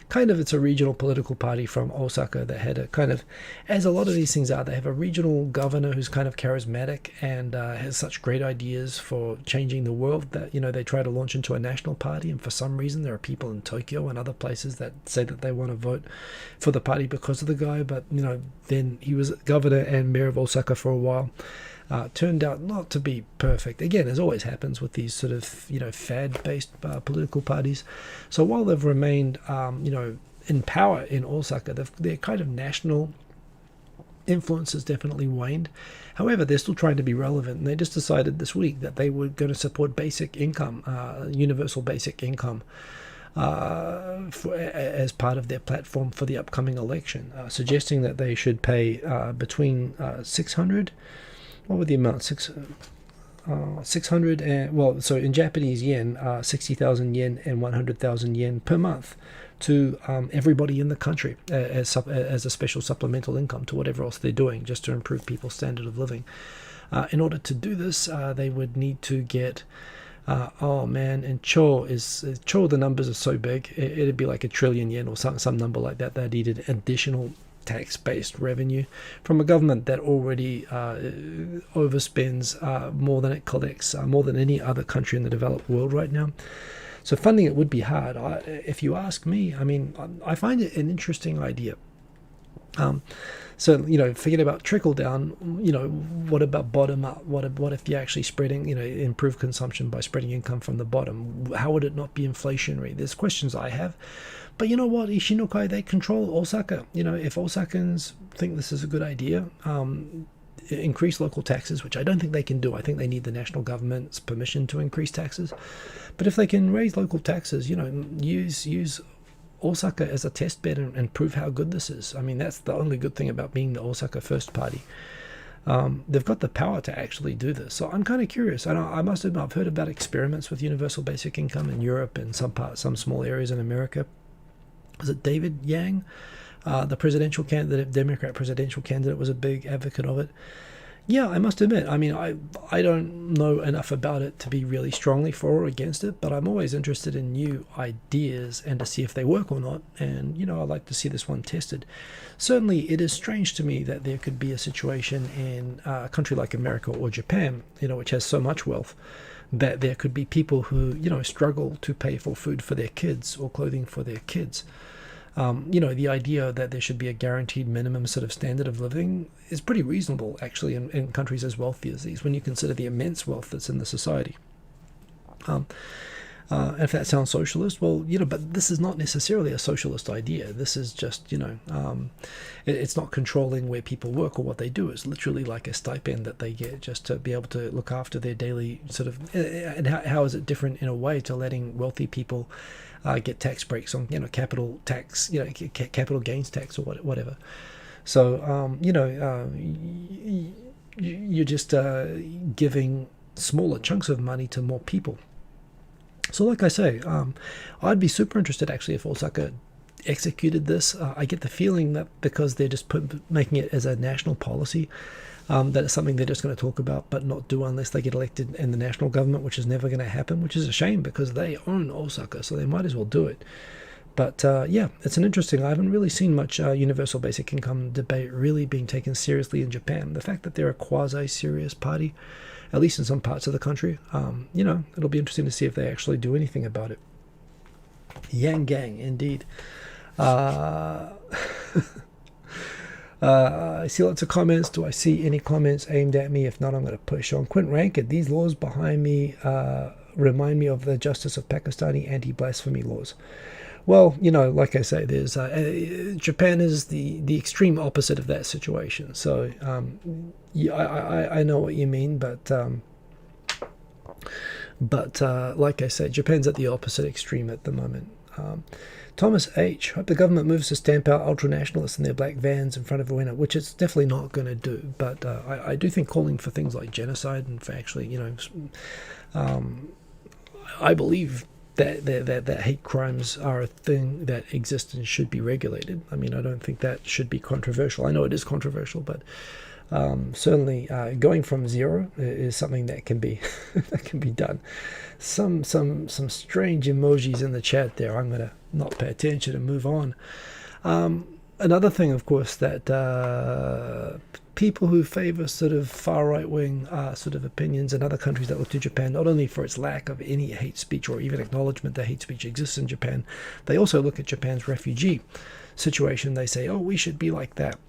it's a regional political party from Osaka that had a kind of, as a lot of these things are, they have a regional governor who's kind of charismatic and has such great ideas for changing the world that, they try to launch into a national party. And for some reason, there are people in Tokyo and other places that say that they want to vote for the party because of the guy. But, then he was governor and mayor of Osaka for a while. Turned out not to be perfect. Again, as always happens with these sort of, fad-based political parties. So while they've remained, in power in Osaka, their kind of national influence has definitely waned. However, they're still trying to be relevant, and they just decided this week that they were going to support basic income, universal basic income, as part of their platform for the upcoming election, suggesting that they should pay between 600. What were the amounts? 600 and, so in Japanese yen, 60,000 yen and 100,000 yen per month to everybody in the country as a special supplemental income to whatever else they're doing, just to improve people's standard of living. In order to do this, they would need to get, in Cho, the numbers are so big, it'd be like 1 trillion yen or some number like that. They needed additional tax-based revenue from a government that already overspends more than it collects, more than any other country in the developed world right now. So funding it would be hard. If you ask me, I find it an interesting idea. So, forget about trickle down, what about bottom up? What if you're actually spreading, improve consumption by spreading income from the bottom? How would it not be inflationary? There's questions I have. But you know what? Ishinokai, they control Osaka. If Osakans think this is a good idea, increase local taxes, which I don't think they can do. I think they need the national government's permission to increase taxes. But if they can raise local taxes, use Osaka as a test bed and prove how good this is. That's the only good thing about being the Osaka First Party. They've got the power to actually do this. So I'm kind of curious. I must admit, I've heard about experiments with universal basic income in Europe and some small areas in America. Was it David Yang, the presidential candidate, Democrat presidential candidate, was a big advocate of it? Yeah, I must admit, I don't know enough about it to be really strongly for or against it, but I'm always interested in new ideas and to see if they work or not. And, I'd like to see this one tested. Certainly, it is strange to me that there could be a situation in a country like America or Japan, which has so much wealth, that there could be people who, struggle to pay for food for their kids or clothing for their kids. The idea that there should be a guaranteed minimum sort of standard of living is pretty reasonable, actually, in countries as wealthy as these, when you consider the immense wealth that's in the society. If that sounds socialist, well, but this is not necessarily a socialist idea. This is just, it's not controlling where people work or what they do. It's literally like a stipend that they get just to be able to look after their daily sort of, and how is it different in a way to letting wealthy people get tax breaks on, capital tax, capital gains tax or whatever. So, you're just giving smaller chunks of money to more people. So like I say, I'd be super interested actually if Osaka executed this. I get the feeling that because they're just making it as a national policy, that it's something they're just going to talk about but not do unless they get elected in the national government, which is never going to happen, which is a shame because they own Osaka, so they might as well do it. But yeah, it's an interesting. I haven't really seen much universal basic income debate really being taken seriously in Japan. The fact that they're a quasi-serious party, at least in some parts of the country, it'll be interesting to see if they actually do anything about it. Yang gang, indeed. I see lots of comments. Do I see any comments aimed at me? If not, I'm going to push on. Quint Ranked, these laws behind me remind me of the Justice of Pakistani anti-blasphemy laws. Well, like I say, there's Japan is the extreme opposite of that situation. So yeah, I know what you mean, but But like I said, Japan's at the opposite extreme at the moment. Thomas H. Hope the government moves to stamp out ultranationalists in their black vans in front of a winner, which it's definitely not going to do. But I do think calling for things like genocide and for actually, I believe that hate crimes are a thing that exists and should be regulated. I mean, I don't think that should be controversial. I know it is controversial, but certainly going from zero is something that can be that can be done. Some strange emojis in the chat there. I'm gonna not pay attention and move on. Another thing, of course, that people who favor sort of far right-wing sort of opinions in other countries that look to Japan, not only for its lack of any hate speech or even acknowledgement that hate speech exists in Japan, they also look at Japan's refugee situation. They say, oh, we should be like that.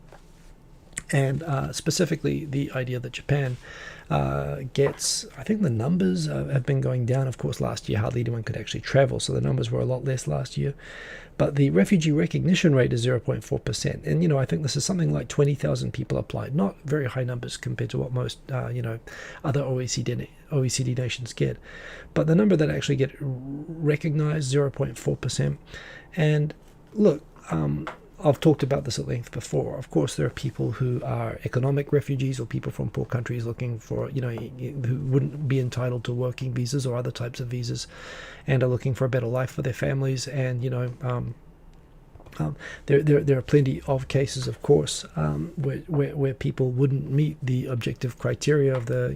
And specifically the idea that Japan gets, I think the numbers have been going down. Of course, last year hardly anyone could actually travel, so the numbers were a lot less last year. But the refugee recognition rate is 0.4%. And, I think this is something like 20,000 people applied. Not very high numbers compared to what most, other OECD nations get. But the number that actually get recognized, 0.4%. And look, I've talked about this at length before. Of course, there are people who are economic refugees or people from poor countries looking for, who wouldn't be entitled to working visas or other types of visas and are looking for a better life for their families. And, there are plenty of cases, of course, where people wouldn't meet the objective criteria of the,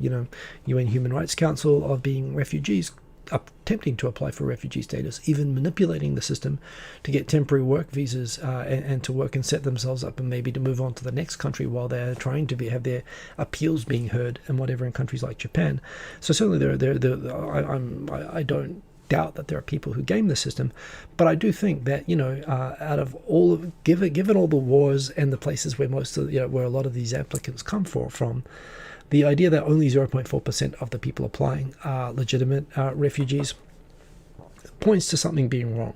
UN Human Rights Council of being refugees, attempting to apply for refugee status, even manipulating the system to get temporary work visas and to work and set themselves up and maybe to move on to the next country while they're trying to have their appeals being heard and whatever in countries like Japan. So certainly I don't doubt that there are people who game the system, but I do think that out of given all the wars and the places where most of where a lot of these applicants come from. The idea that only 0.4% of the people applying are legitimate refugees points to something being wrong.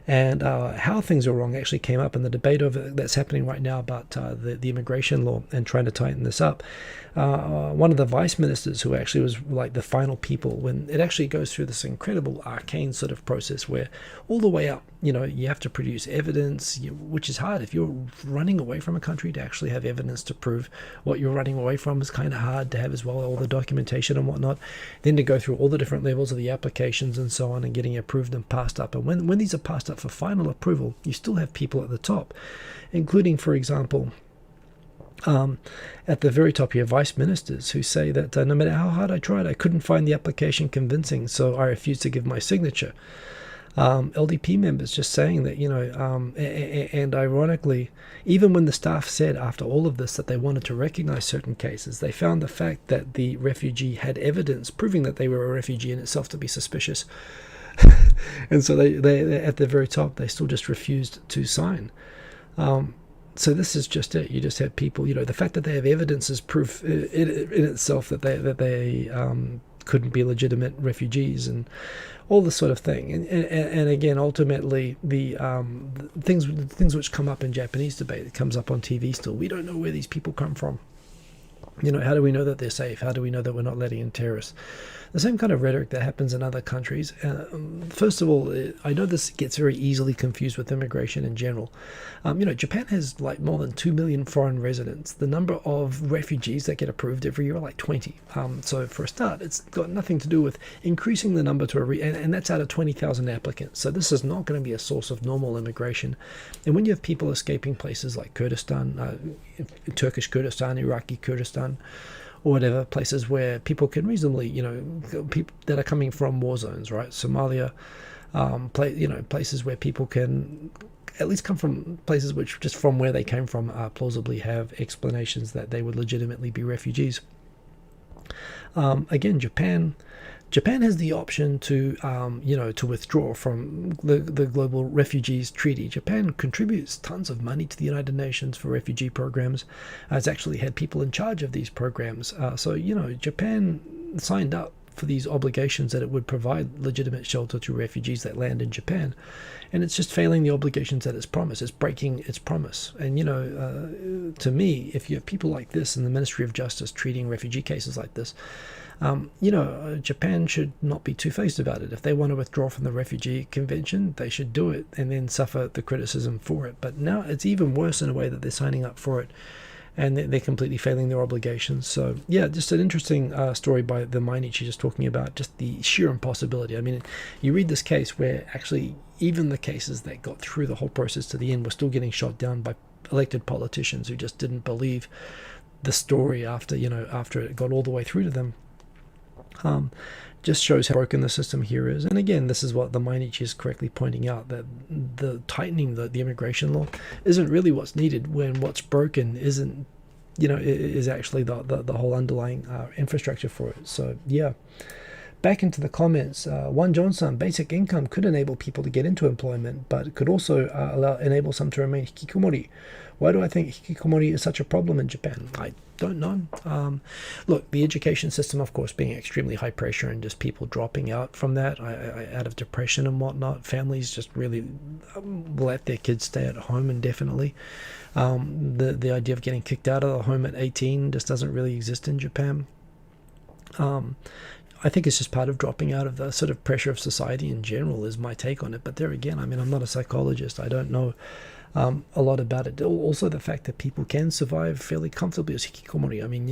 And how things are wrong actually came up in the debate that's happening right now about the immigration law and trying to tighten this up. One of the vice ministers, who actually was like the final people, when it actually goes through this incredible arcane sort of process where all the way up, you have to produce evidence, which is hard. If you're running away from a country, to actually have evidence to prove what you're running away from is kind of hard to have as well, all the documentation and whatnot. Then to go through all the different levels of the applications and so on and getting approved and passed up. And when these are passed up for final approval, you still have people at the top, including, for example, at the very top here, vice ministers who say that no matter how hard I tried, I couldn't find the application convincing, so I refused to give my signature. LDP members just saying that, and ironically, even when the staff said after all of this that they wanted to recognize certain cases, they found the fact that the refugee had evidence proving that they were a refugee in itself to be suspicious. And so they at the very top, they still just refused to sign. So this is just it. You just have people, the fact that they have evidence is proof in itself that they couldn't be legitimate refugees and all this sort of thing. And again, ultimately, the things which come up in Japanese debate, it comes up on TV still. We don't know where these people come from. How do we know that they're safe? How do we know that we're not letting in terrorists? The same kind of rhetoric that happens in other countries. First of all, I know this gets very easily confused with immigration in general. Japan has like more than 2 million foreign residents. The number of refugees that get approved every year are like 20. So for a start, it's got nothing to do with increasing the number to and that's out of 20,000 applicants. So this is not going to be a source of normal immigration. And when you have people escaping places like Kurdistan, Turkish Kurdistan, Iraqi Kurdistan, or whatever, places where people can reasonably, people that are coming from war zones, right? Somalia, places where people can at least come from places which just from where they came from plausibly have explanations that they would legitimately be refugees. Again, Japan has the option to, to withdraw from the Global Refugees Treaty. Japan contributes tons of money to the United Nations for refugee programs. It's actually had people in charge of these programs. So Japan signed up for these obligations that it would provide legitimate shelter to refugees that land in Japan. And it's just failing the obligations that it's promised. It's breaking its promise. And, to me, if you have people like this in the Ministry of Justice treating refugee cases like this, Japan should not be two-faced about it. If they want to withdraw from the refugee convention, they should do it and then suffer the criticism for it. But now it's even worse in a way that they're signing up for it and they're completely failing their obligations. So yeah, just an interesting story by the Mainichi, just talking about just the sheer impossibility. I mean, you read this case where actually even the cases that got through the whole process to the end were still getting shot down by elected politicians who just didn't believe the story after it got all the way through to them. Just shows how broken the system here is. And again, this is what the Mainichi is correctly pointing out, that the tightening the immigration law isn't really what's needed, when what's broken isn't, is actually the whole underlying infrastructure for it. So yeah. Back into the comments, One Johnson, basic income could enable people to get into employment, but it could also enable some to remain hikikomori. Why do I think hikikomori is such a problem in Japan? I don't know. Look, the education system, of course, being extremely high pressure and just people dropping out from that, out of depression and whatnot. Families just really let their kids stay at home indefinitely. The idea of getting kicked out of the home at 18 just doesn't really exist in Japan. I think it's just part of dropping out of the sort of pressure of society in general, is my take on it. But there again, I mean, I'm not a psychologist. I don't know a lot about it. Also, the fact that people can survive fairly comfortably as hikikomori. I mean,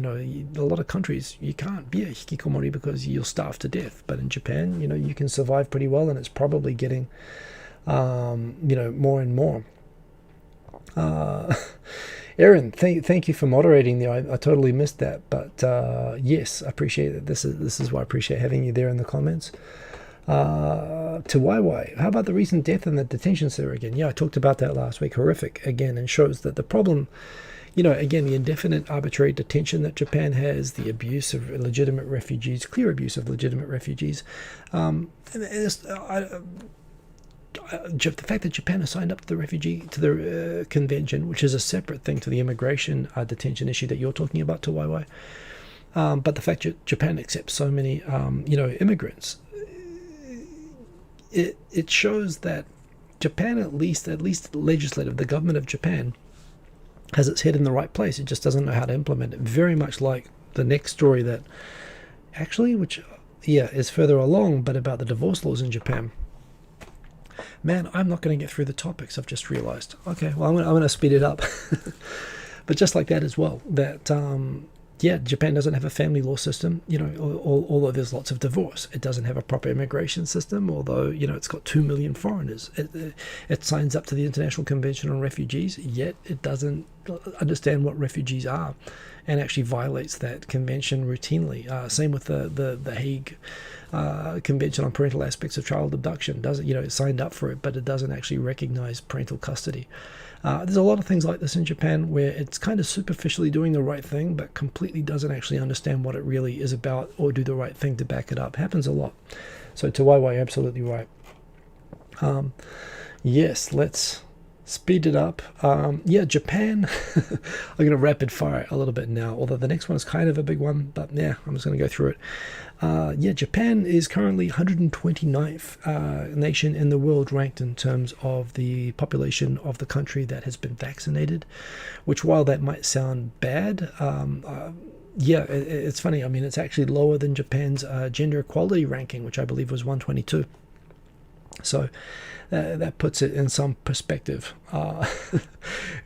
a lot of countries, you can't be a hikikomori because you'll starve to death. But in Japan, you can survive pretty well, and it's probably getting, more and more. Aaron, thank you for moderating there. I totally missed that, but yes, I appreciate it. This is why I appreciate having you there in the comments. To YY, how about the recent death in the detention center again? Yeah, I talked about that last week. Horrific again, and shows that the problem, again, the indefinite arbitrary detention that Japan has, the abuse of legitimate refugees, clear abuse of legitimate refugees, the fact that Japan has signed up to the convention, which is a separate thing to the immigration detention issue that you're talking about, to YY. But the fact that Japan accepts so many, immigrants, it shows that Japan, at least legislative, the government of Japan has its head in the right place. It just doesn't know how to implement it. Very much like the next story that is further along, but about the divorce laws in Japan. Man, I'm not going to get through the topics, I've just realized. Okay, well, I'm going to speed it up. But just like that as well, that, Japan doesn't have a family law system, although there's lots of divorce. It doesn't have a proper immigration system, although, it's got 2 million foreigners. It signs up to the International Convention on Refugees, yet it doesn't understand what refugees are, and actually violates that convention routinely. Same with the Hague Convention on Parental Aspects of Child Abduction. It signed up for it, but it doesn't actually recognize parental custody. There's a lot of things like this in Japan where it's kind of superficially doing the right thing, but completely doesn't actually understand what it really is about or do the right thing to back it up. Happens a lot. So to YY, you're absolutely right. Yes, let's speed it up. Japan. I'm going to rapid fire a little bit now, although the next one is kind of a big one, but yeah, I'm just going to go through it. Japan is currently 129th nation in the world ranked in terms of the population of the country that has been vaccinated, which, while that might sound bad, it's funny. I mean, it's actually lower than Japan's gender equality ranking, which I believe was 122. So that puts it in some perspective.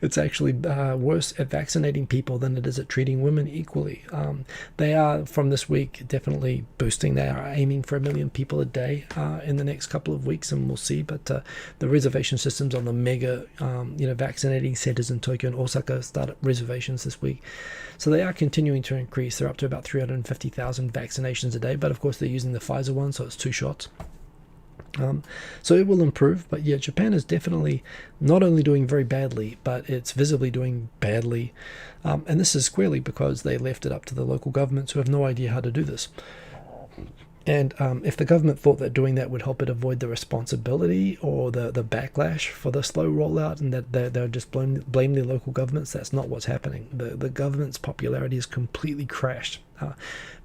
It's actually worse at vaccinating people than it is at treating women equally. They are, from this week, definitely boosting. They are aiming for 1 million people a day in the next couple of weeks, and we'll see. But the reservation systems on the mega, vaccinating centers in Tokyo and Osaka start up reservations this week. So they are continuing to increase. They're up to about 350,000 vaccinations a day. But of course, they're using the Pfizer one, so it's 2 shots. So it will improve, but yeah, Japan is definitely not only doing very badly, but it's visibly doing badly, and this is squarely because they left it up to the local governments who have no idea how to do this. And if the government thought that doing that would help it avoid the responsibility or the backlash for the slow rollout, and that they'll just blame the local governments, that's not what's happening. The government's popularity has completely crashed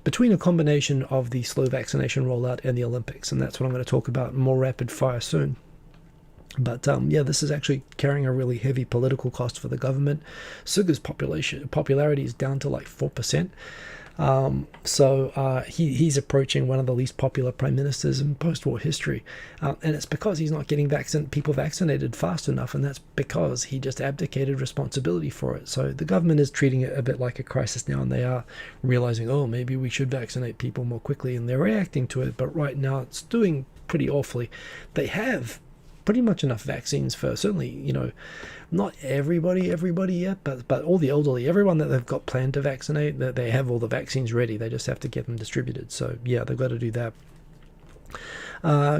between a combination of the slow vaccination rollout and the Olympics, and that's what I'm going to talk about more rapid fire soon. But this is actually carrying a really heavy political cost for the government. Suga's popularity is down to like 4%. He's approaching one of the least popular prime ministers in post-war history, and it's because he's not getting people vaccinated fast enough, and that's because he just abdicated responsibility for it. So the government is treating it a bit like a crisis now, and they are realizing, oh, maybe we should vaccinate people more quickly, and they're reacting to it. But right now it's doing pretty awfully. They have pretty much enough vaccines for certainly, not everybody yet, but all the elderly, everyone that they've got planned to vaccinate, that they have all the vaccines ready. They just have to get them distributed. So yeah, they've got to do that.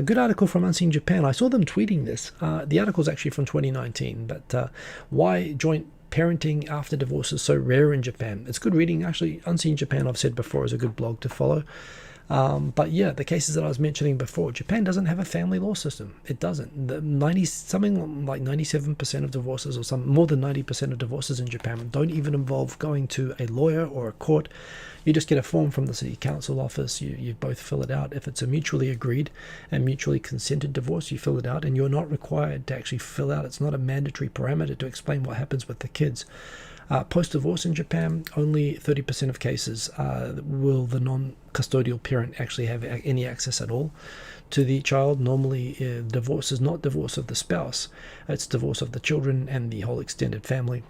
Good article from Unseen Japan. I saw them tweeting this. The article is actually from 2019, but why joint parenting after divorce is so rare in Japan. It's good reading. Actually, Unseen Japan, I've said before, is a good blog to follow. But yeah, the cases that I was mentioning before, Japan doesn't have a family law system. It doesn't. Something like 97% of divorces, or more than 90% of divorces in Japan, don't even involve going to a lawyer or a court. You just get a form from the city council office. You both fill it out. If it's a mutually agreed and mutually consented divorce, you fill it out, and you're not required to actually fill out. It's not a mandatory parameter to explain what happens with the kids. Post-divorce in Japan, only 30% of cases will the non-custodial parent actually have any access at all to the child. Normally, divorce is not divorce of the spouse. It's divorce of the children and the whole extended family.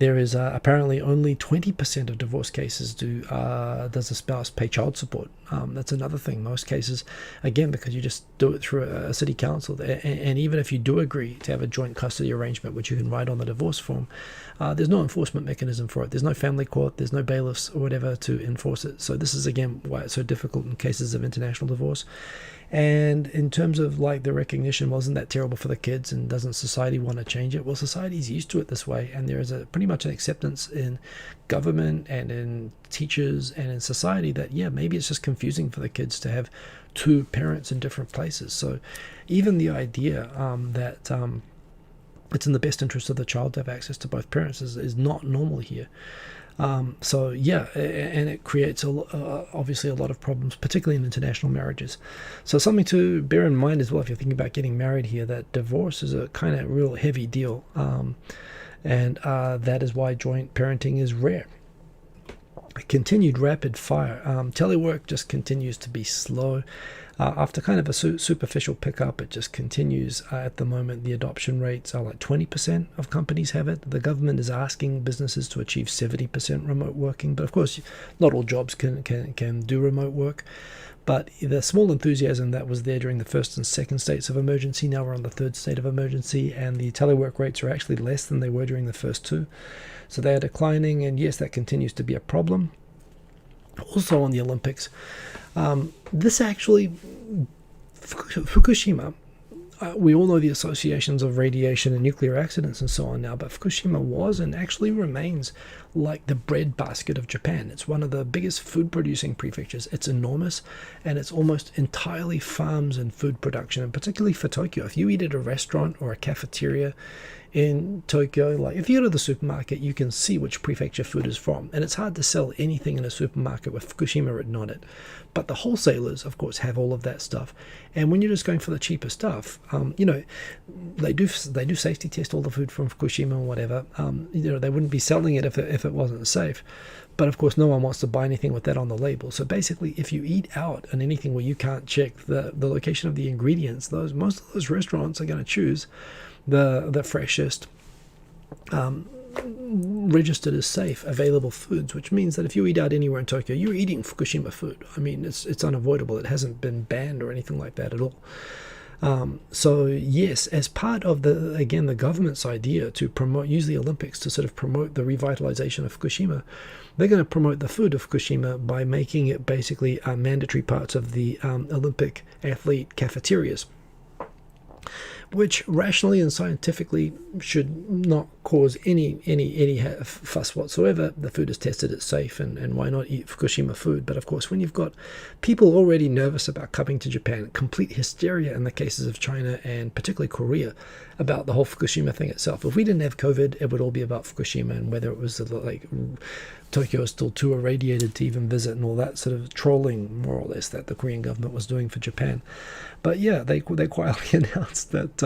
There is apparently only 20% of divorce cases does the spouse pay child support. That's another thing. Most cases, again, because you just do it through a city council, and even if you do agree to have a joint custody arrangement, which you can write on the divorce form, there's no enforcement mechanism for it. There's no family court, there's no bailiffs or whatever to enforce it. So this is, again, why it's so difficult in cases of international divorce. And in terms of like the recognition, wasn't that terrible for the kids, and doesn't society want to change it? Well, society's used to it this way, and there is pretty much an acceptance in government and in teachers and in society that, yeah, maybe it's just confusing for the kids to have two parents in different places. So even the idea that it's in the best interest of the child to have access to both parents is not normal here. So yeah, and it creates obviously a lot of problems, particularly in international marriages. So something to bear in mind as well if you're thinking about getting married here, that divorce is a kind of real heavy deal, and that is why joint parenting is rare. Continued rapid fire. Telework just continues to be slow. After kind of a superficial pickup, it just continues. At the moment, the adoption rates are like 20% of companies have it. The government is asking businesses to achieve 70% remote working, but of course, not all jobs can do remote work. But the small enthusiasm that was there during the first and second states of emergency, now we're on the third state of emergency, and the telework rates are actually less than they were during the first two. So they are declining, and yes, that continues to be a problem. Also on the Olympics, this actually, Fukushima, we all know the associations of radiation and nuclear accidents and so on now, but Fukushima was and actually remains like the breadbasket of Japan. It's one of the biggest food producing prefectures. It's enormous, and it's almost entirely farms and food production, and particularly for Tokyo. If you eat at a restaurant or a cafeteria in Tokyo, like if you go to the supermarket, you can see which prefecture food is from, and it's hard to sell anything in a supermarket with Fukushima written on it. But the wholesalers, of course, have all of that stuff, and when you're just going for the cheaper stuff, they do safety test all the food from Fukushima or whatever. They wouldn't be selling it if it wasn't safe. But of course, no one wants to buy anything with that on the label. So basically, if you eat out and anything where you can't check the location of the ingredients, most of those restaurants are going to choose the freshest, registered as safe, available foods, which means that if you eat out anywhere in Tokyo, you're eating Fukushima food. I mean, it's unavoidable. It hasn't been banned or anything like that at all. So yes, as part of the government's idea to use the Olympics to sort of promote the revitalization of Fukushima, they're going to promote the food of Fukushima by making it basically mandatory parts of the Olympic athlete cafeterias, which rationally and scientifically should not cause any fuss whatsoever. The food is tested, it's safe, and why not eat Fukushima food? But of course, when you've got people already nervous about coming to Japan, complete hysteria in the cases of China and particularly Korea about the whole Fukushima thing itself. If we didn't have COVID, it would all be about Fukushima and whether it was like Tokyo is still too irradiated to even visit and all that sort of trolling, more or less, that the Korean government was doing for Japan. But yeah, they quietly announced that.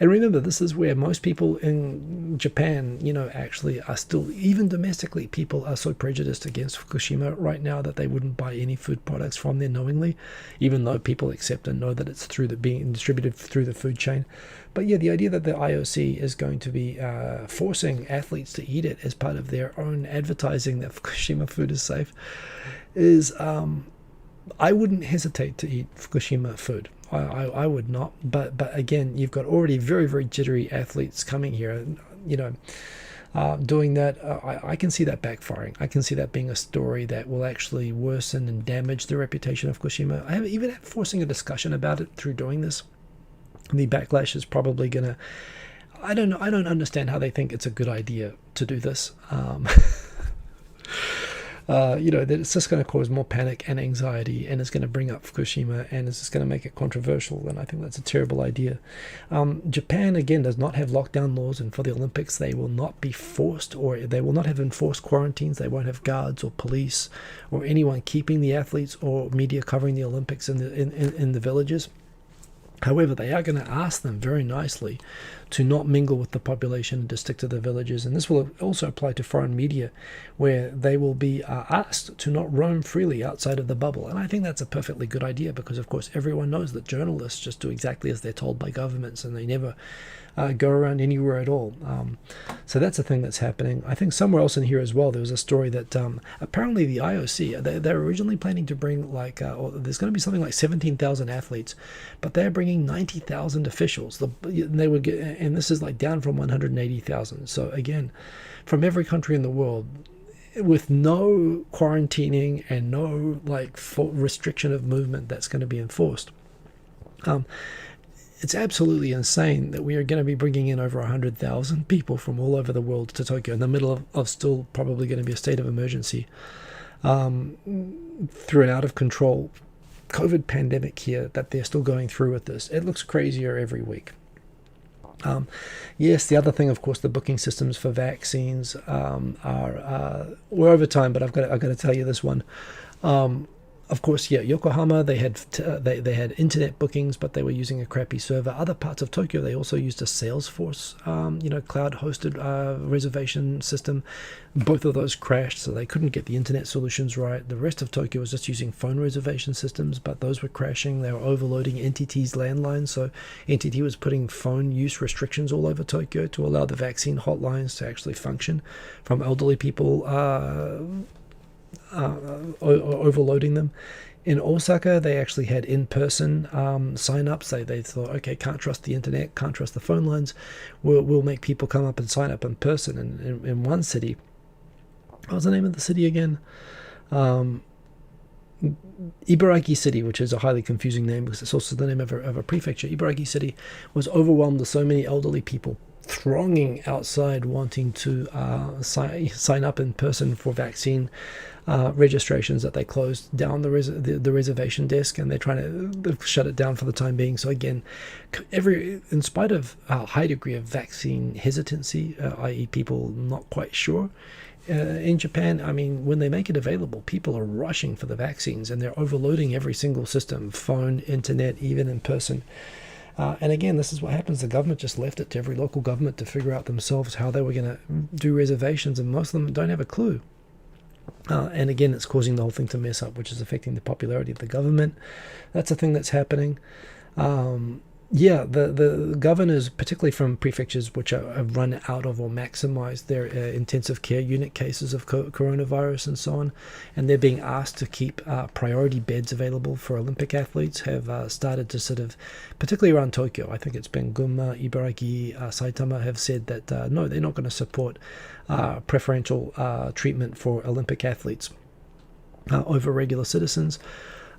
And remember, this is where most people in Japan, actually are still, even domestically, people are so prejudiced against Fukushima right now that they wouldn't buy any food products from there knowingly, even though people accept and know that it's being distributed through the food chain. But yeah, the idea that the IOC is going to be forcing athletes to eat it as part of their own advertising that Fukushima food is safe is, I wouldn't hesitate to eat Fukushima food. I would not, but again, you've got already very, very jittery athletes coming here, doing that. I can see that backfiring. I can see that being a story that will actually worsen and damage the reputation of Fukushima. I have even forcing a discussion about it through doing this. The backlash is probably gonna. I don't know. I don't understand how they think it's a good idea to do this. That it's just going to cause more panic and anxiety, and it's going to bring up Fukushima, and it's just going to make it controversial, and I think that's a terrible idea. Japan, again, does not have lockdown laws, and for the Olympics, they will not be forced, or they will not have enforced quarantines. They won't have guards or police or anyone keeping the athletes or media covering the Olympics in the villages. However, they are going to ask them very nicely to not mingle with the population and to stick to the villages. And this will also apply to foreign media, where they will be asked to not roam freely outside of the bubble. And I think that's a perfectly good idea because, of course, everyone knows that journalists just do exactly as they're told by governments, and they never go around anywhere at all. So that's a thing that's happening. I think somewhere else in here as well, there was a story that apparently the IOC, they're originally planning to bring there's going to be something like 17,000 athletes, but they're bringing 90,000 officials. They would get, and this is like down from 180,000. So again, from every country in the world, with no quarantining and no restriction of movement that's going to be enforced. It's absolutely insane that we are going to be bringing in over 100,000 people from all over the world to Tokyo in the middle of still probably going to be a state of emergency through an out of control COVID pandemic here that they're still going through with this. It looks crazier every week. Yes, the other thing, of course, the booking systems for vaccines we're over time, but I've got to tell you this one. Of course, yeah, Yokohama, they had internet bookings, but they were using a crappy server. Other parts of Tokyo, they also used a Salesforce, cloud-hosted reservation system. Both of those crashed, so they couldn't get the internet solutions right. The rest of Tokyo was just using phone reservation systems, but those were crashing. They were overloading NTT's landlines, so NTT was putting phone use restrictions all over Tokyo to allow the vaccine hotlines to actually function from elderly people overloading them. In Osaka, they actually had in-person sign-ups. They thought, okay, can't trust the internet, can't trust the phone lines. We'll make people come up and sign up in person. And in one city, what was the name of the city again? Ibaraki City, which is a highly confusing name because it's also the name of a prefecture. Ibaraki City was overwhelmed with so many elderly people thronging outside wanting to sign up in person for vaccine registrations that they closed down the reservation desk, and they're trying to shut it down for the time being. So again, in spite of a high degree of vaccine hesitancy, i.e. people not quite sure, in Japan, I mean, when they make it available, people are rushing for the vaccines, and they're overloading every single system, phone, internet, even in person. And again, this is what happens. The government just left it to every local government to figure out themselves how they were going to do reservations, and most of them don't have a clue. And again, it's causing the whole thing to mess up, which is affecting the popularity of the government. That's a thing that's happening. The governors, particularly from prefectures which have run out of or maximized their intensive care unit cases of coronavirus and so on, and they're being asked to keep priority beds available for Olympic athletes, have started to sort of, particularly around Tokyo, I think it's been Gunma, Ibaraki, Saitama, have said that no, they're not going to support preferential treatment for Olympic athletes over regular citizens.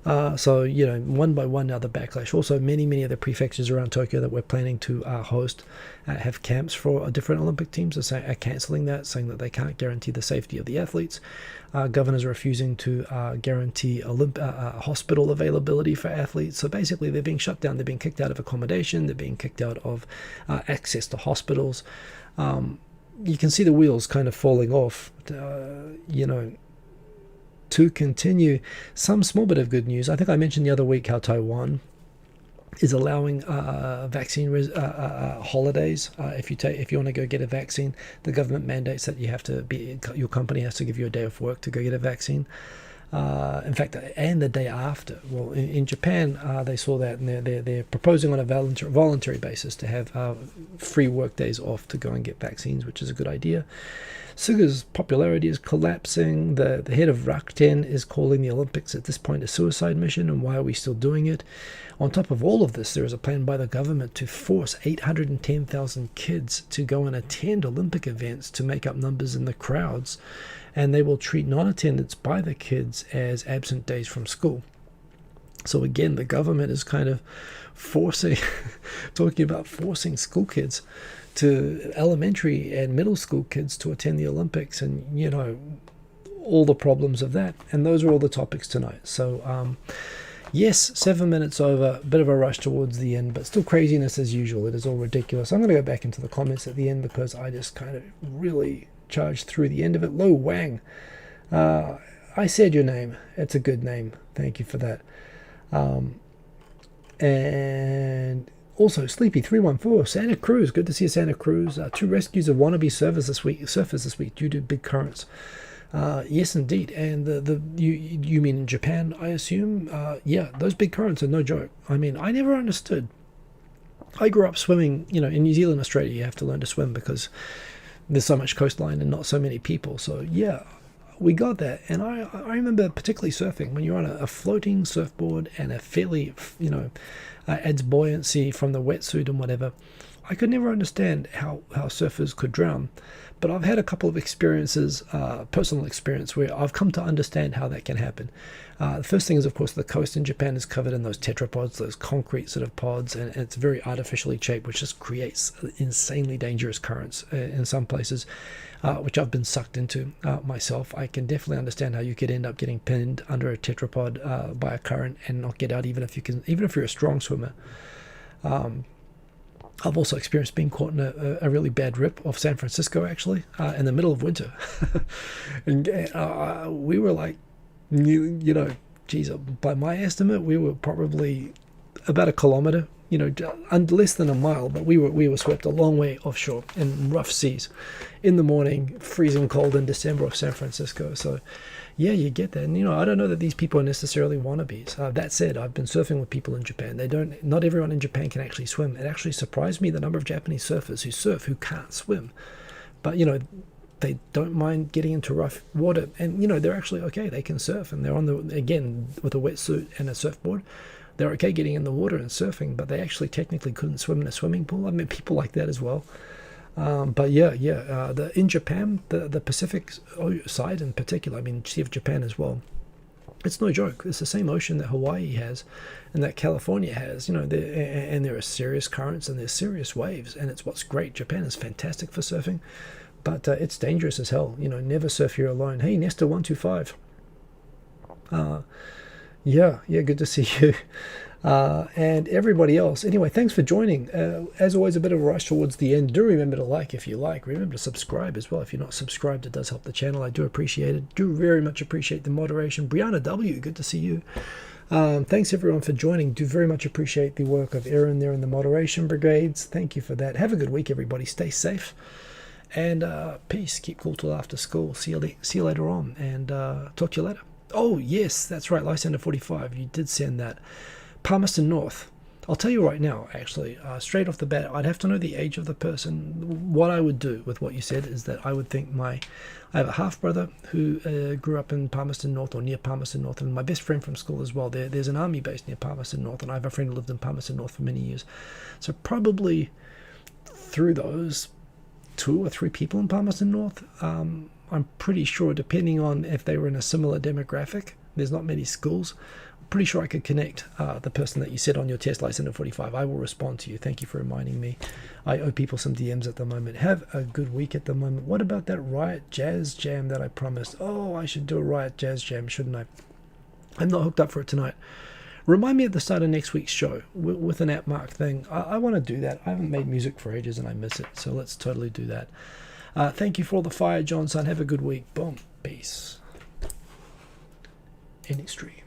So, one by one now the backlash. Also, many of the prefectures around Tokyo that we're planning to host have camps for different Olympic teams are cancelling that, saying that they can't guarantee the safety of the athletes. Governors are refusing to guarantee hospital availability for athletes. So basically, they're being shut down. They're being kicked out of accommodation. They're being kicked out of access to hospitals. You can see the wheels kind of falling off, to continue. Some small bit of good news. I think I mentioned the other week how Taiwan is allowing vaccine holidays. If you want to go get a vaccine, the government mandates that your company has to give you a day off work to go get a vaccine. In fact, and the day after. Well, in Japan, they saw that, and they're proposing on a voluntary basis to have free work days off to go and get vaccines, which is a good idea. Suga's popularity is collapsing. The head of Rakuten is calling the Olympics at this point a suicide mission, and why are we still doing it? On top of all of this, there is a plan by the government to force 810,000 kids to go and attend Olympic events to make up numbers in the crowds, and they will treat non-attendance by the kids as absent days from school. So again, the government is kind of talking about forcing school kids, to elementary and middle school kids, to attend the Olympics, and all the problems of that. And those are all the topics tonight. So yes, 7 minutes over, a bit of a rush towards the end, but still craziness as usual. It is all ridiculous. I'm going to go back into the comments at the end because I just kind of really charged through the end of it. Lo Wang, I said your name. It's a good name. Thank you for that. And also Sleepy314, Santa Cruz. Good to see you, Santa Cruz. 2 rescues of wannabe surfers this week due to big currents. Yes, indeed. And you mean in Japan, I assume? Yeah, those big currents are no joke. I mean, I never understood. I grew up swimming. In New Zealand, Australia, you have to learn to swim because there's so much coastline and not so many people. So yeah, we got that. And I remember particularly surfing, when you're on a floating surfboard and a fairly, adds buoyancy from the wetsuit and whatever. I could never understand how surfers could drown. But I've had a couple of experiences, personal experience, where I've come to understand how that can happen. The first thing is, of course, the coast in Japan is covered in those tetrapods, those concrete sort of pods, and it's very artificially shaped, which just creates insanely dangerous currents in some places, which I've been sucked into myself. I can definitely understand how you could end up getting pinned under a tetrapod by a current and not get out, even if you're a strong swimmer. I've also experienced being caught in a really bad rip off San Francisco, actually, in the middle of winter. And we were like, geez, by my estimate, we were probably about a kilometer, less than a mile, but we were swept a long way offshore in rough seas in the morning, freezing cold in December off San Francisco. So yeah, you get that. And I don't know that these people are necessarily wannabes. That said, I've been surfing with people in Japan. Not everyone in Japan can actually swim. It actually surprised me the number of Japanese surfers who can't swim, but they don't mind getting into rough water, and they're actually okay. They can surf, and they're again with a wetsuit and a surfboard. They're okay getting in the water and surfing, but they actually technically couldn't swim in a swimming pool. I mean, people like that as well. But in Japan, the Pacific side in particular, I mean, Sea of Japan as well, it's no joke. It's the same ocean that Hawaii has and that California has, and there are serious currents and there's serious waves, and it's what's great. Japan is fantastic for surfing, but it's dangerous as hell. Never surf here alone. Hey, Nestor125. Yeah, good to see you. And everybody else. Anyway, thanks for joining. As always, a bit of a rush towards the end. Do remember to like if you like. Remember to subscribe as well. If you're not subscribed, it does help the channel. I do appreciate it. Do very much appreciate the moderation. Brianna W., good to see you. Thanks everyone for joining. Do very much appreciate the work of Aaron there in the moderation brigades. Thank you for that. Have a good week, everybody. Stay safe. And peace. Keep cool till after school. See you later on. And talk to you later. Oh, yes, that's right. Lysander 45. You did send that. Palmerston North. I'll tell you right now, actually, straight off the bat, I'd have to know the age of the person. What I would do with what you said is that I would think I have a half-brother who grew up in Palmerston North or near Palmerston North, and my best friend from school as well. There's an army base near Palmerston North, and I have a friend who lived in Palmerston North for many years. So probably through those 2 or 3 people in Palmerston North, I'm pretty sure, depending on if they were in a similar demographic, there's not many schools. I'm pretty sure I could connect the person that you said on your test, Lysander 45. I will respond to you. Thank you for reminding me. I owe people some DMs at the moment. Have a good week at the moment. What about that Riot Jazz Jam that I promised? Oh, I should do a Riot Jazz Jam, shouldn't I? I'm not hooked up for it tonight. Remind me at the start of next week's show with an @mark thing. I want to do that. I haven't made music for ages and I miss it, so let's totally do that. Thank you for all the fire, Johnson. Have a good week. Boom. Peace. In extreme.